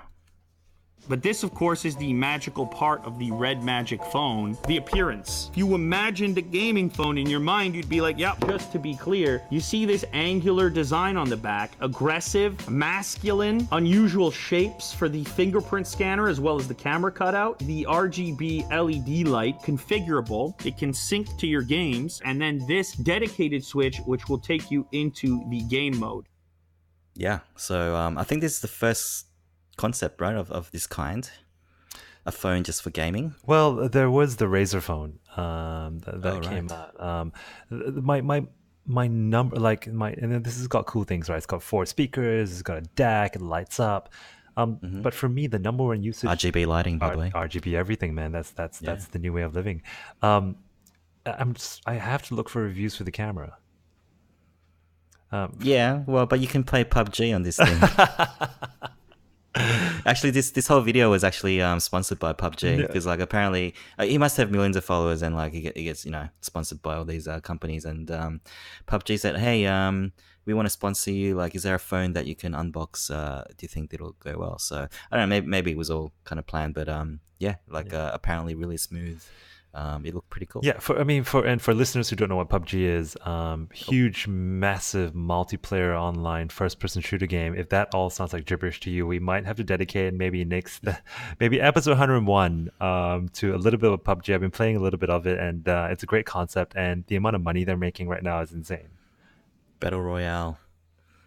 But this, of course, is the magical part of the Red Magic phone, the appearance. If you imagined a gaming phone in your mind, you'd be like, yep. Just to be clear, you see this angular design on the back, aggressive, masculine, unusual shapes for the fingerprint scanner as well as the camera cutout, the RGB LED light, configurable, it can sync to your games, and then this dedicated switch, which will take you into the game mode. Yeah, so I think this is the first concept, right, of this kind, a phone just for gaming. Well, there was the Razer phone that came out. My number, and then this has got cool things, right? It's got 4 speakers, it's got a DAC, it lights up. But for me, the number one usage, RGB lighting, by the way, RGB everything, man. That's the new way of living. I have to look for reviews for the camera. But you can play PUBG on this thing. Actually, this whole video was actually sponsored by PUBG, because apparently he must have millions of followers, and he gets sponsored by all these companies, and PUBG said, hey, we want to sponsor you, is there a phone that you can unbox? Do you think it'll go well? So I don't know, maybe it was all kind of planned, but apparently really smooth It looked pretty cool. Yeah, for listeners who don't know what PUBG is, huge, massive multiplayer online first-person shooter game. If that all sounds like gibberish to you, we might have to dedicate maybe episode 101 to a little bit of PUBG. I've been playing a little bit of it, and it's a great concept. And the amount of money they're making right now is insane. Battle Royale.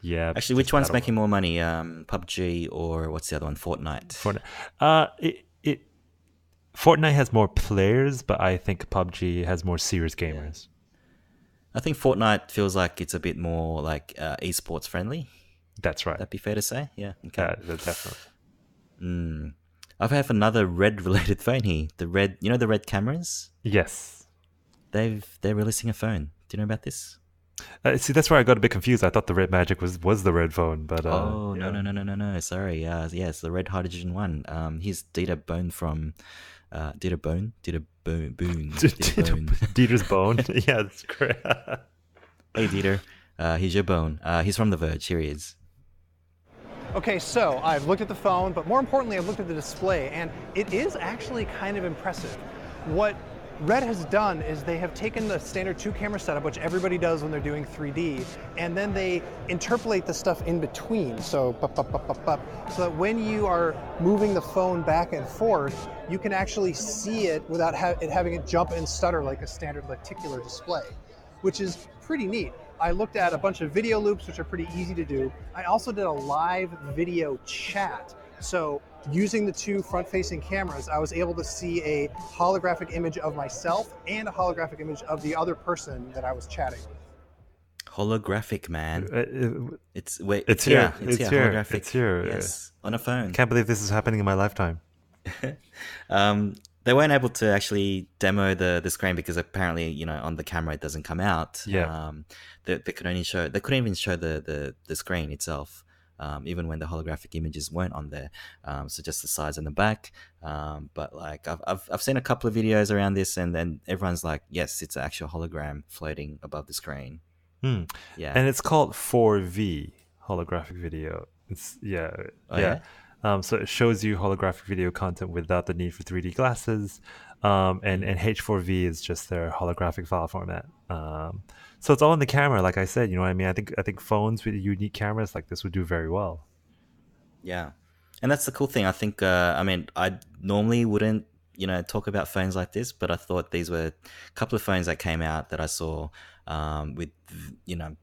Yeah. Actually, which one's making more money? PUBG or what's the other one? Fortnite. Fortnite has more players, but I think PUBG has more serious gamers. I think Fortnite feels like it's a bit more like esports friendly. That's right. That'd be fair to say. Yeah. Okay. Definitely. I have another Red related phone here. The Red, the Red cameras. Yes. They're releasing a phone. Do you know about this? See, that's where I got a bit confused. I thought the Red Magic was the Red phone, but no. Sorry. It's the RED Hydrogen One. Here's Dieter Bohn from Dieter Bohn. Dieter's Bone. Yeah, that's great. Hey Dieter, here's your bone. He's from The Verge. Here he is. Okay, so I've looked at the phone, but more importantly, I've looked at the display, and it is actually kind of impressive. What RED has done is they have taken the standard 2-camera setup, which everybody does when they're doing 3D, and then they interpolate the stuff in between. So that when you are moving the phone back and forth, you can actually see it without it having it jump and stutter like a standard lenticular display, which is pretty neat. I looked at a bunch of video loops, which are pretty easy to do. I also did a live video chat. So using the two front-facing cameras, I was able to see a holographic image of myself and a holographic image of the other person that I was chatting with. Holographic, man. It's here. Holographic. It's here. Yes, on a phone. Can't believe this is happening in my lifetime. They weren't able to actually demo the screen because apparently, on the camera it doesn't come out. Yeah. They couldn't even show the screen itself. Even when the holographic images weren't on there, so just the sides and the back. But like I've seen a couple of videos around this, and then everyone's like, "Yes, it's an actual hologram floating above the screen." Yeah, and it's called 4V holographic video. It's so it shows you holographic video content without the need for 3D glasses, and H4V is just their holographic file format. So it's all in the camera, like I said. You know what I mean? I think phones with unique cameras like this would do very well. Yeah, and that's the cool thing. I think. I normally wouldn't, talk about phones like this, but I thought these were a couple of phones that came out that I saw with,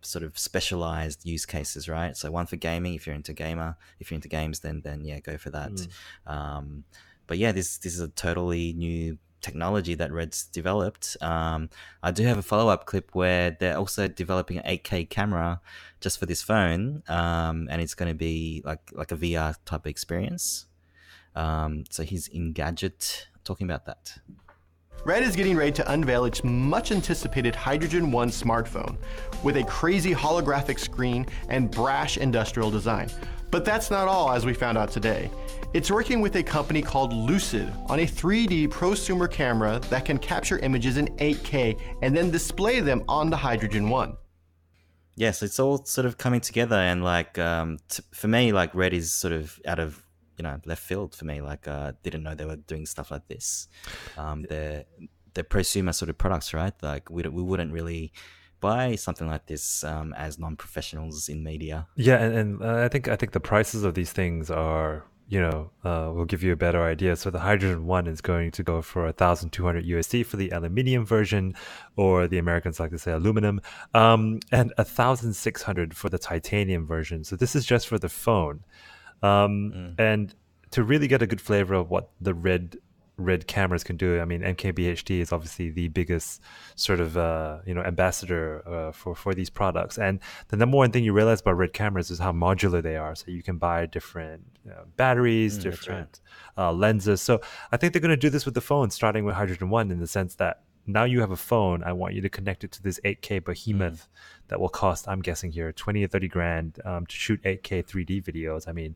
sort of specialized use cases, right? So one for gaming, if you're into games, then yeah, go for that. But yeah, this is a totally new technology that RED's developed. I do have a follow-up clip where they're also developing an 8K camera just for this phone, and it's going to be like a VR type of experience. So he's Engadget talking about that. RED is getting ready to unveil its much-anticipated Hydrogen One smartphone with a crazy holographic screen and brash industrial design. But that's not all, as we found out today. It's working with a company called Lucid on a 3D prosumer camera that can capture images in 8K and then display them on the Hydrogen One. Yes, it's all sort of coming together, and for me, like RED is sort of out of left field for me. Like didn't know they were doing stuff like this. They're prosumer sort of products, right? Like we wouldn't really buy something like this as non-professionals in media. Yeah, and I think the prices of these things are, will give you a better idea. So the Hydrogen One is going to go for $1,200 USD for the aluminium version, or the Americans like to say aluminum, and $1,600 for the titanium version. So this is just for the phone. And to really get a good flavor of what the RED cameras can do, I mean, MKBHD is obviously the biggest sort of ambassador for these products. And the number one thing you realize about RED cameras is how modular they are. So you can buy different batteries, different lenses. So I think they're going to do this with the phone, starting with Hydrogen One, in the sense that now you have a phone. I want you to connect it to this 8K behemoth that will cost, I'm guessing here, 20 or 30 grand to shoot 8K 3D videos. I mean,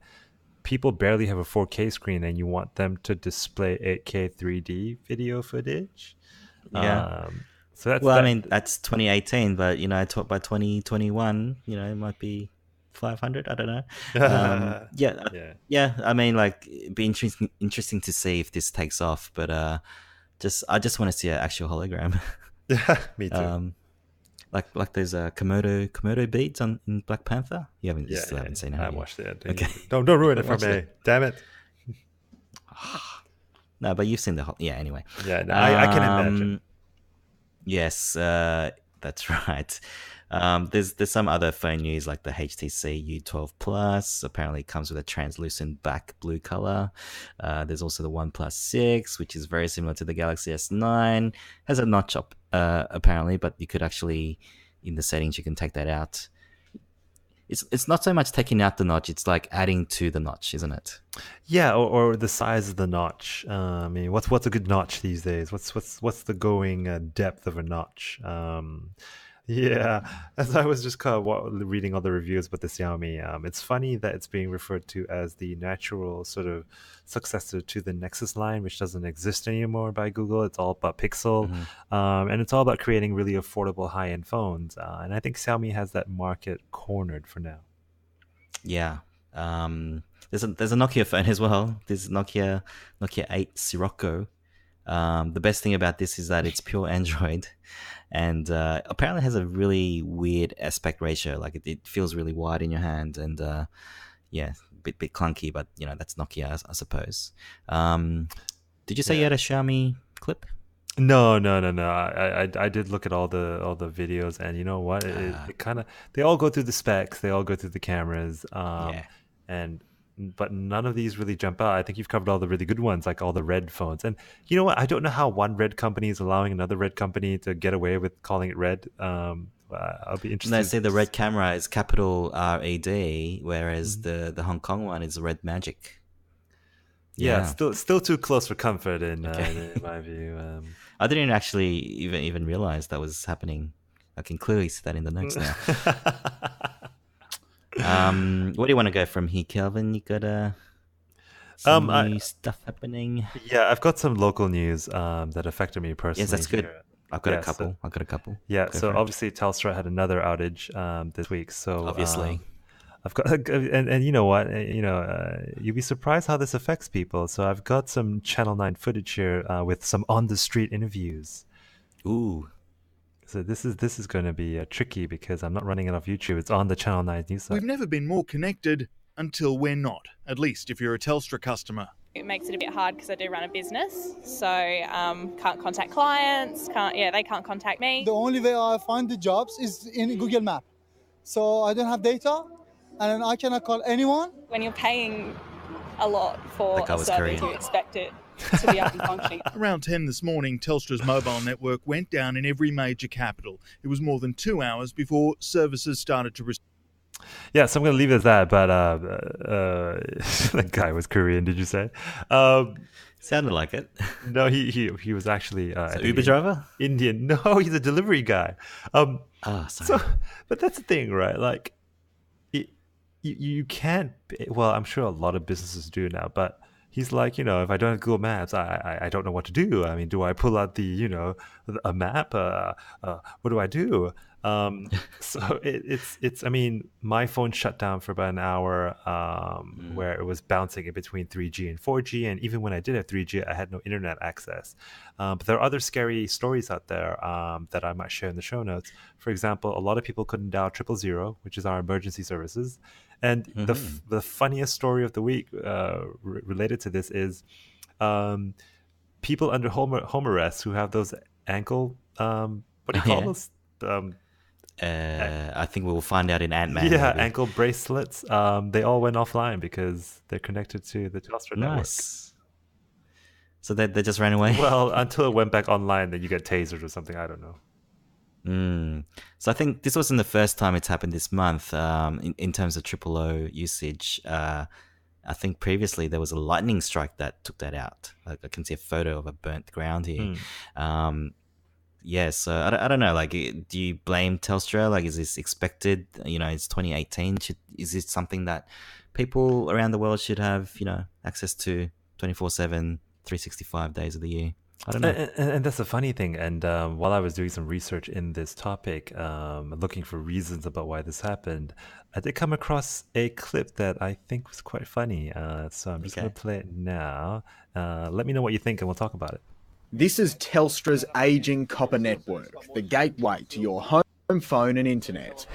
people barely have a 4K screen, and you want them to display 8K 3D video footage. Yeah. So that's 2018, but by 2021, it might be 500. I don't know. Yeah. I mean, like, it'd be interesting to see if this takes off. But I just want to see an actual hologram. Yeah, me too. Like those Komodo beads in Black Panther. You still haven't seen it. I have you? watched it. Okay. Don't ruin it for Watched me. it. Damn it. No, but you've seen the whole. Yeah. Anyway. Yeah, no, I can imagine. Yes, that's right. There's some other phone news like the HTC U12 Plus. Apparently, it comes with a translucent back blue color. There's also the OnePlus 6, which is very similar to the Galaxy S9. Has a notch up apparently, but you could actually, in the settings, you can take that out. It's not so much taking out the notch; it's like adding to the notch, isn't it? Yeah, or the size of the notch. I mean, what's a good notch these days? What's the going depth of a notch? Yeah, as I was just kind of reading all the reviews about the Xiaomi, it's funny that it's being referred to as the natural sort of successor to the Nexus line, which doesn't exist anymore by Google. It's all about Pixel, and it's all about creating really affordable high-end phones. And I think Xiaomi has that market cornered for now. Yeah. There's a Nokia phone as well. There's Nokia 8 Sirocco. The best thing about this is that it's pure Android, and apparently has a really weird aspect ratio. Like it feels really wide in your hand, and yeah, bit clunky. But that's Nokia, I suppose. Did you say you had a Xiaomi clip? No. I did look at all the videos, and you know what? It kind of, they all go through the specs, they all go through the cameras, but none of these really jump out. I think you've covered all the really good ones, like all the Red phones. And you know what? I don't know how one Red company is allowing another Red company to get away with calling it Red. I'll be interested. They say the Red camera is capital RED, whereas the Hong Kong one is Red Magic. Yeah, still too close for comfort in my view. I didn't actually even realize that was happening. I can clearly see that in the notes now. Where do you want to go from here, Kelvin? You got some new stuff happening? Yeah, I've got some local news that affected me personally. Yes, that's good. Here. I've got a couple. Yeah, Go so for it. obviously Telstra had another outage this week. So obviously. I've got, and you know what, you'd be surprised how this affects people. So I've got some Channel 9 footage here with some on the street interviews. Ooh. So this is going to be tricky because I'm not running it off YouTube. It's on the Channel 9 news site. We've never been more connected until we're not, at least if you're a Telstra customer. It makes it a bit hard because I do run a business, so can't contact clients, they can't contact me. The only way I find the jobs is in Google Map. So I don't have data and I cannot call anyone. When you're paying a lot for a service, you expect it to be up and functioning. Around 10 this morning, Telstra's mobile network went down in every major capital. It was more than 2 hours before services started to Yeah, so I'm going to leave it at that, but that guy was Korean, did you say? Sounded like it. No, he was actually Uber driver? Indian. No, he's a delivery guy. Sorry. So, but that's the thing, right? Like, you can't, well, I'm sure a lot of businesses do now, but he's like, if I don't have Google Maps, I don't know what to do. I mean, do I pull out a map? What do I do? So it's I mean, my phone shut down for about an hour where it was bouncing in between 3G and 4G, and even when I did have 3G, I had no internet access. But there are other scary stories out there that I might share in the show notes. For example, a lot of people couldn't dial 000, which is our emergency services. And the funniest story of the week related to this is people under home arrest who have those ankle, what do you call those? I think we will find out in Ant-Man. Yeah, maybe. ankle bracelets. They all went offline because they're connected to the Telstra network. So they just ran away? Well, until it went back online, then you get tasered or something. I don't know. So I think this wasn't the first time it's happened this month in terms of O usage. I think previously there was a lightning strike that took that out. Like, I can see a photo of a burnt ground here. So I don't know. Like, do you blame Telstra? Like, is this expected? It's 2018. Is this something that people around the world should have, access to 24/7, 365 days of the year? I don't know. And that's the funny thing. And while I was doing some research in this topic, looking for reasons about why this happened, I did come across a clip that I think was quite funny. So I'm just going to play it now. Let me know what you think and we'll talk about it. This is Telstra's aging copper network, the gateway to your home phone and internet.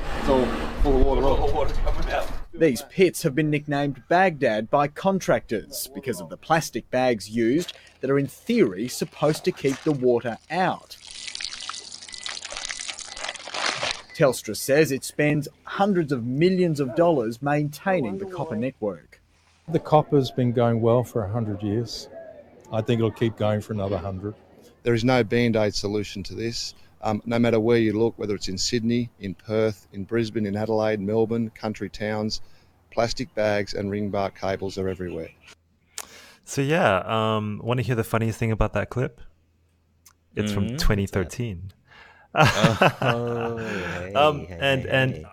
These pits have been nicknamed Baghdad by contractors because of the plastic bags used that are in theory supposed to keep the water out. Telstra says it spends hundreds of millions of dollars maintaining the copper network. The copper's been going well for 100 years. I think it'll keep going for another 100. There is no band-aid solution to this. No matter where you look, whether it's in Sydney, in Perth, in Brisbane, in Adelaide, Melbourne, country towns, plastic bags and ring bar cables are everywhere. So yeah, want to hear the funniest thing about that clip? It's from 2013. And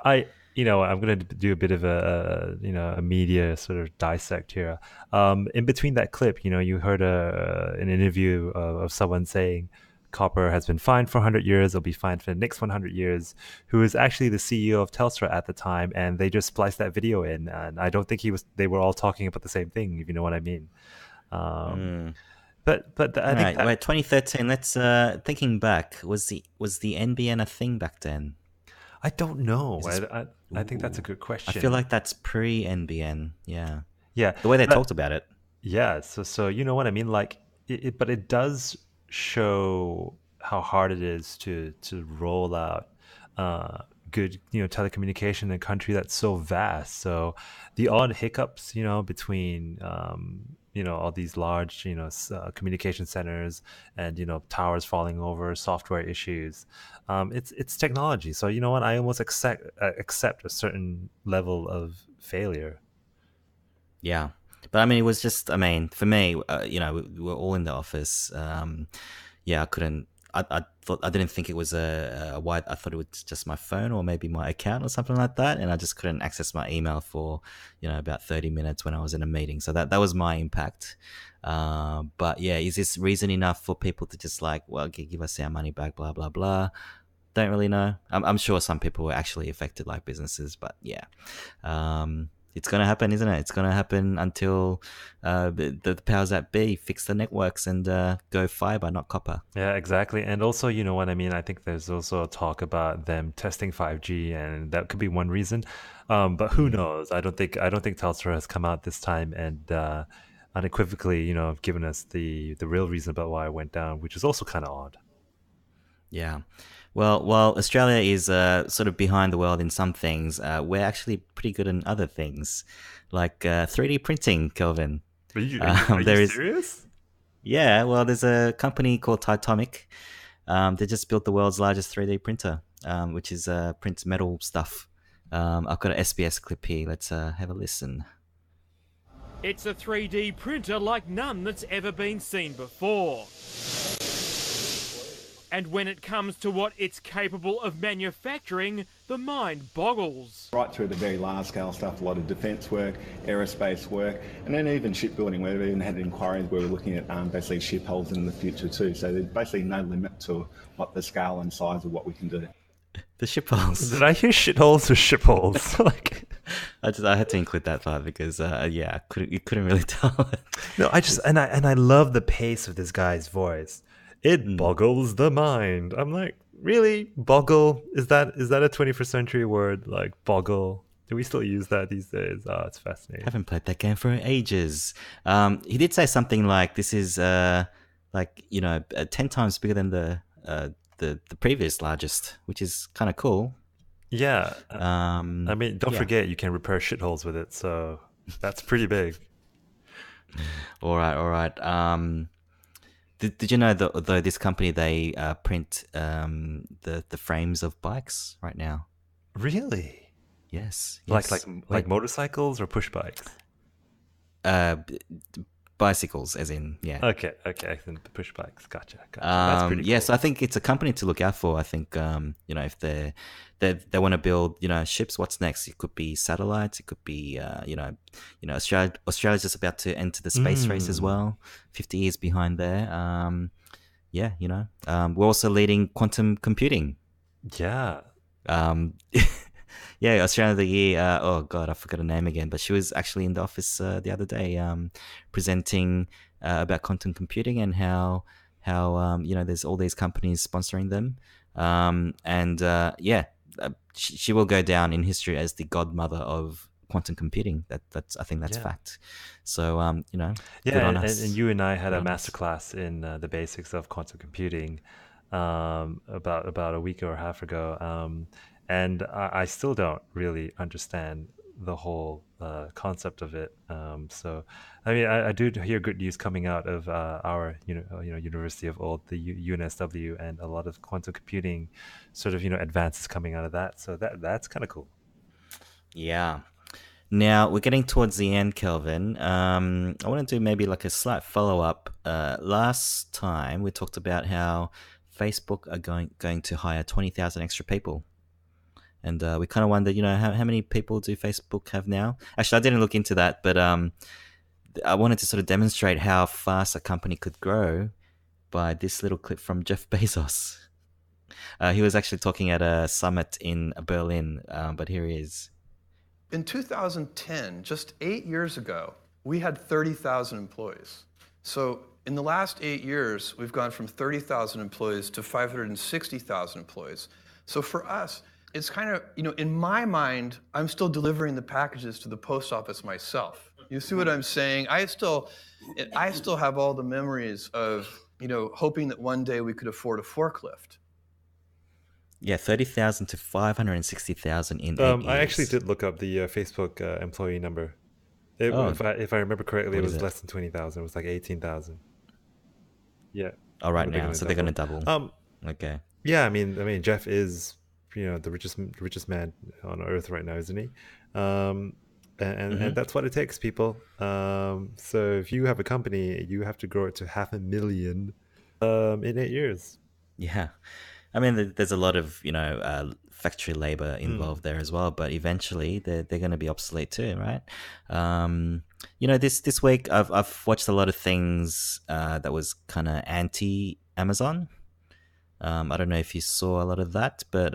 I, I'm going to do a bit of a media sort of dissect here. In between that clip, you heard an interview of someone saying copper has been fine for 100 years, it'll be fine for the next 100 years, who was actually the CEO of Telstra at the time, and they just spliced that video in, and I don't think they were all talking about the same thing, if you know what I mean. But I think right, wait, 2013. Let's thinking back. Was the NBN a thing back then? I don't know. I think that's a good question. I feel like that's pre-NBN. Yeah. Yeah. The way they talked about it. Yeah. So you know what I mean? Like, but it does show how hard it is to roll out good telecommunication in a country that's so vast. So the odd hiccups between all these large communication centers and towers falling over, software issues, it's technology. So you know what, I almost accept a certain level of failure. Yeah. But I mean, it was just, for me, we were all in the office. I couldn't, I didn't think it was a wide, I thought it was just my phone or maybe my account or something like that. And I just couldn't access my email for, about 30 minutes when I was in a meeting. So that was my impact. But yeah, is this reason enough for people to just give us our money back, blah, blah, blah? Don't really know. I'm sure some people were actually affected, like businesses, but yeah. It's going to happen, isn't it? It's going to happen until the powers that be fix the networks and go fiber, not copper. Yeah, exactly. And also, you know what I mean? I think there's also a talk about them testing 5G, and that could be one reason. But who knows? I don't think Telstra has come out this time and unequivocally, given us the real reason about why it went down, which is also kind of odd. Yeah. Well, while Australia is sort of behind the world in some things, we're actually pretty good in other things, like 3D printing, Kelvin. Are you serious? Yeah, well, there's a company called Titomic. They just built the world's largest 3D printer, which is prints metal stuff. I've got an SBS clip here. Let's have a listen. It's a 3D printer like none that's ever been seen before. And when it comes to what it's capable of manufacturing, the mind boggles. Right through to very large scale stuff, a lot of defence work, aerospace work, and then even shipbuilding, where we even had inquiries where we're looking at basically ship hulls in the future too. So there's basically no limit to what the scale and size of what we can do. The ship holes. Did I hear shitholes or ship holes? I had to include that part because you couldn't really tell. No, I love the pace of this guy's voice. It boggles the mind. I'm like, really? Boggle? Is that a 21st century word? Like boggle? Do we still use that these days? Oh, it's fascinating. I haven't played that game for ages. He did say something like, "This is 10 times bigger than the previous largest," which is kind of cool. Yeah. Don't forget you can repair shitholes with it, so that's pretty big. All right. Did you know that though this company, they print the frames of bikes right now? Really? Yes. Like motorcycles or push bikes? Bicycles, as in, yeah. Okay. Push bikes. Gotcha. That's pretty cool. So I think it's a company to look out for. I think if they want to build ships, what's next? It could be satellites. It could be Australia's just about to enter the space race as well. 50 years behind there. We're also leading quantum computing. Yeah. Yeah, Australia of the Year. Oh God, I forgot her name again, but she was actually in the office the other day, presenting about quantum computing and how how there's all these companies sponsoring them, she will go down in history as the godmother of quantum computing. That's I think that's fact. So good on us. And you and I had Good a on us. masterclass in the basics of quantum computing about a week or a half ago, and I still don't really understand the whole concept of it. So, I mean, I do hear good news coming out of our University of Old, the UNSW, and a lot of quantum computing sort of advances coming out of that. So that's kind of cool. Yeah. Now we're getting towards the end, Kelvin. I want to do maybe like a slight follow-up. Last time we talked about how Facebook are going to hire 20,000 extra people. And we kind of wondered, how many people do Facebook have now? Actually, I didn't look into that, but I wanted to sort of demonstrate how fast a company could grow by this little clip from Jeff Bezos. He was actually talking at a summit in Berlin, but here he is. In 2010, just 8 years ago, we had 30,000 employees. So in the last 8 years, we've gone from 30,000 employees to 560,000 employees. So for us, it's kind of, in my mind, I'm still delivering the packages to the post office myself. You see what I'm saying? I still have all the memories of, hoping that one day we could afford a forklift. Yeah, 30,000 to 560,000 in 8 years. I actually did look up the Facebook employee number. If I remember correctly, it was less than 20,000. It was like 18,000. Yeah. Oh, right now, so they're going to double. Okay. Yeah, I mean, Jeff is the richest man on earth right now, isn't he? And that's what it takes, people. So if you have a company, you have to grow it to 500,000 in 8 years. Yeah. I mean, there's a lot of, factory labor involved there as well, but eventually they're going to be obsolete too, right? This week I've watched a lot of things that was kind of anti-Amazon. I don't know if you saw a lot of that, but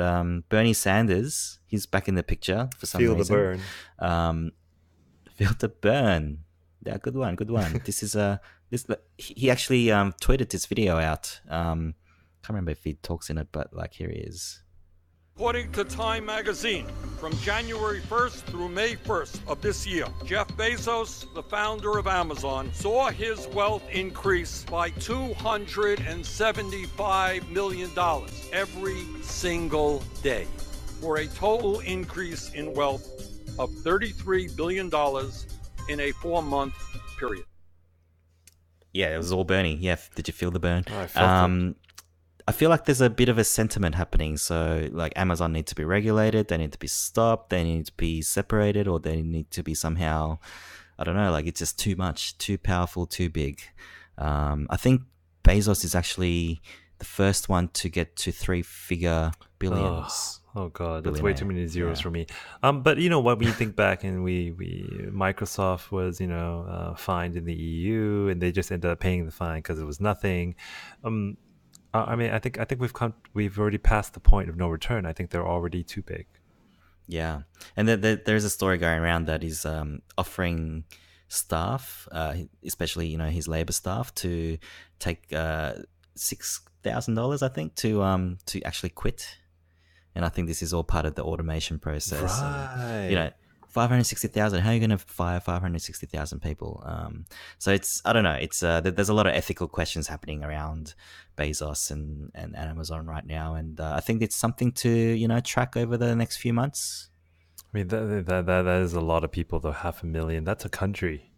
Bernie Sanders, he's back in the picture for some reason. Feel the burn. Feel the burn. Yeah, good one. This is he actually tweeted this video out. Can't remember if he talks in it, but here he is. According to Time magazine, from January 1st through May 1st of this year, Jeff Bezos, the founder of Amazon, saw his wealth increase by $275 million every single day, for a total increase in wealth of $33 billion in a 4-month period. Yeah, it was all Bernie. Yeah, did you feel the burn? I felt it. I feel like there's a bit of a sentiment happening. So, Amazon needs to be regulated, they need to be stopped, they need to be separated, or they need to be somehow, I don't know, it's just too much, too powerful, too big. I think Bezos is actually the first one to get to 3-figure billions. Oh God, that's way too many zeros for me. But you know what? When you think back, and Microsoft was fined in the EU, and they just ended up paying the fine because it was nothing. I mean, I think we've already passed the point of no return. I think they're already too big. Yeah, and there's a story going around that is offering staff, especially his labor staff, to take $6,000, I think, to actually quit. And I think this is all part of the automation process. Right. 560,000. How are you going to fire 560,000 people? So I don't know. It's there's a lot of ethical questions happening around Bezos and Amazon right now, and I think it's something to track over the next few months. I mean, that is a lot of people, though. 500,000. That's a country.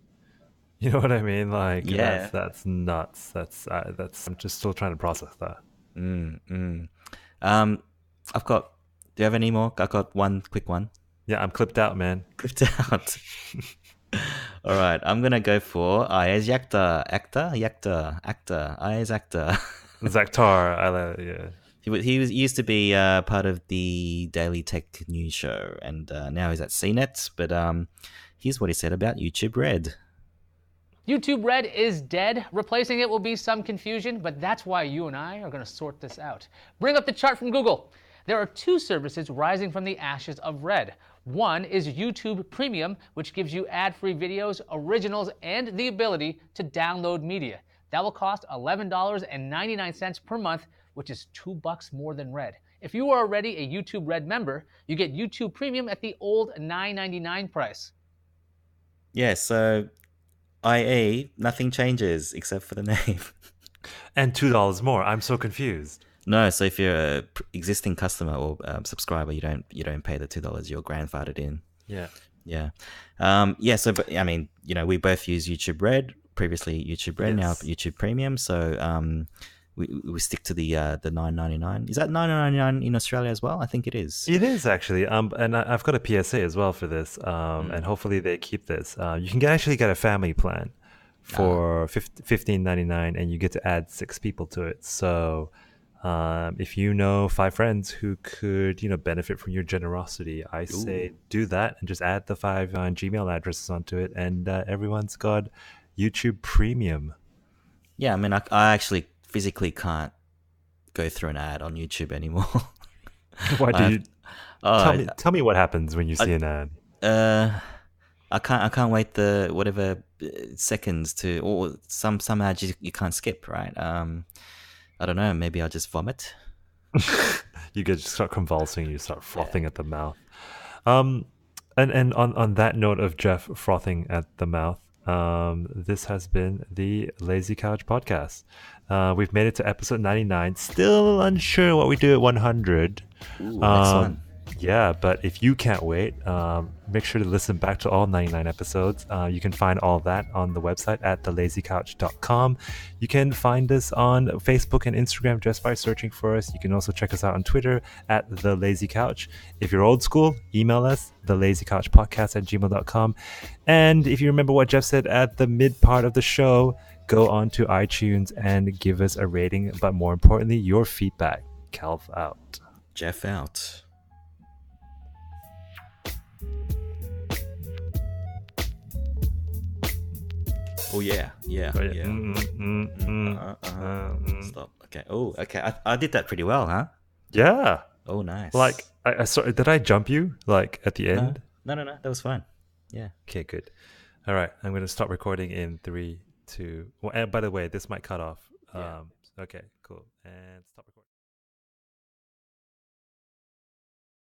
You know what I mean? Yeah, that's nuts. That's I'm just still trying to process that. I've got. Do you have any more? I've got one quick one. Yeah, I'm clipped out, man. Clipped out. All right, I'm gonna go for IS actor. IS actor. Zaktar, yeah. He used to be part of the Daily Tech News show, and now he's at CNET. But here's what he said about YouTube Red. YouTube Red is dead. Replacing it will be some confusion, but that's why you and I are going to sort this out. Bring up the chart from Google. There are 2 services rising from the ashes of Red. One is YouTube Premium, which gives you ad-free videos, originals, and the ability to download media. That will cost $11.99 per month, which is $2 more than Red. If you are already a YouTube Red member, you get YouTube Premium at the old $9.99 price. Yeah, so i.e., nothing changes except for the name. And $2 more. I'm so confused. No, so if you're a existing customer or subscriber, you don't pay the $2. You're grandfathered in. Yeah. Yeah. So, but I mean, we both use YouTube Red. Previously YouTube Red, now YouTube Premium. So we stick to the $9.99. Is that $9.99 in Australia as well? I think it is. It is actually. And I've got a PSA as well for this. And hopefully they keep this. You can actually get a family plan for $15.99, and you get to add 6 people to it. So if you know 5 friends who could, benefit from your generosity, I say do that and just add the 5 Gmail addresses onto it, and everyone's got YouTube Premium. Yeah, I mean, I actually physically can't go through an ad on YouTube anymore. Why do you? Tell me what happens when you see an ad. I can't wait the whatever seconds to, or some ads you can't skip, right? I don't know. Maybe I'll just vomit. You just start convulsing. You start frothing at the mouth. And on that note of Jeff frothing at the mouth, this has been the Lazy Couch Podcast. We've made it to episode 99. Still unsure what we do at 100. Ooh, next one. Yeah, but if you can't wait, make sure to listen back to all 99 episodes. You can find all that on the website at thelazycouch.com. You can find us on Facebook and Instagram just by searching for us. You can also check us out on Twitter at thelazycouch. If you're old school, email us, thelazycouchpodcast@gmail.com. And if you remember what Jeff said at the mid part of the show, go on to iTunes and give us a rating. But more importantly, your feedback. Calv out. Jeff out. Oh yeah. Stop. Okay. Oh, okay. I did that pretty well, huh? Yeah. Oh, nice. Like, I sorry, did I jump you like at the end? No. That was fine. Yeah. Okay, good. All right, I'm going to stop recording in 3, 2. Well, and by the way, this might cut off. Okay, cool. And stop recording.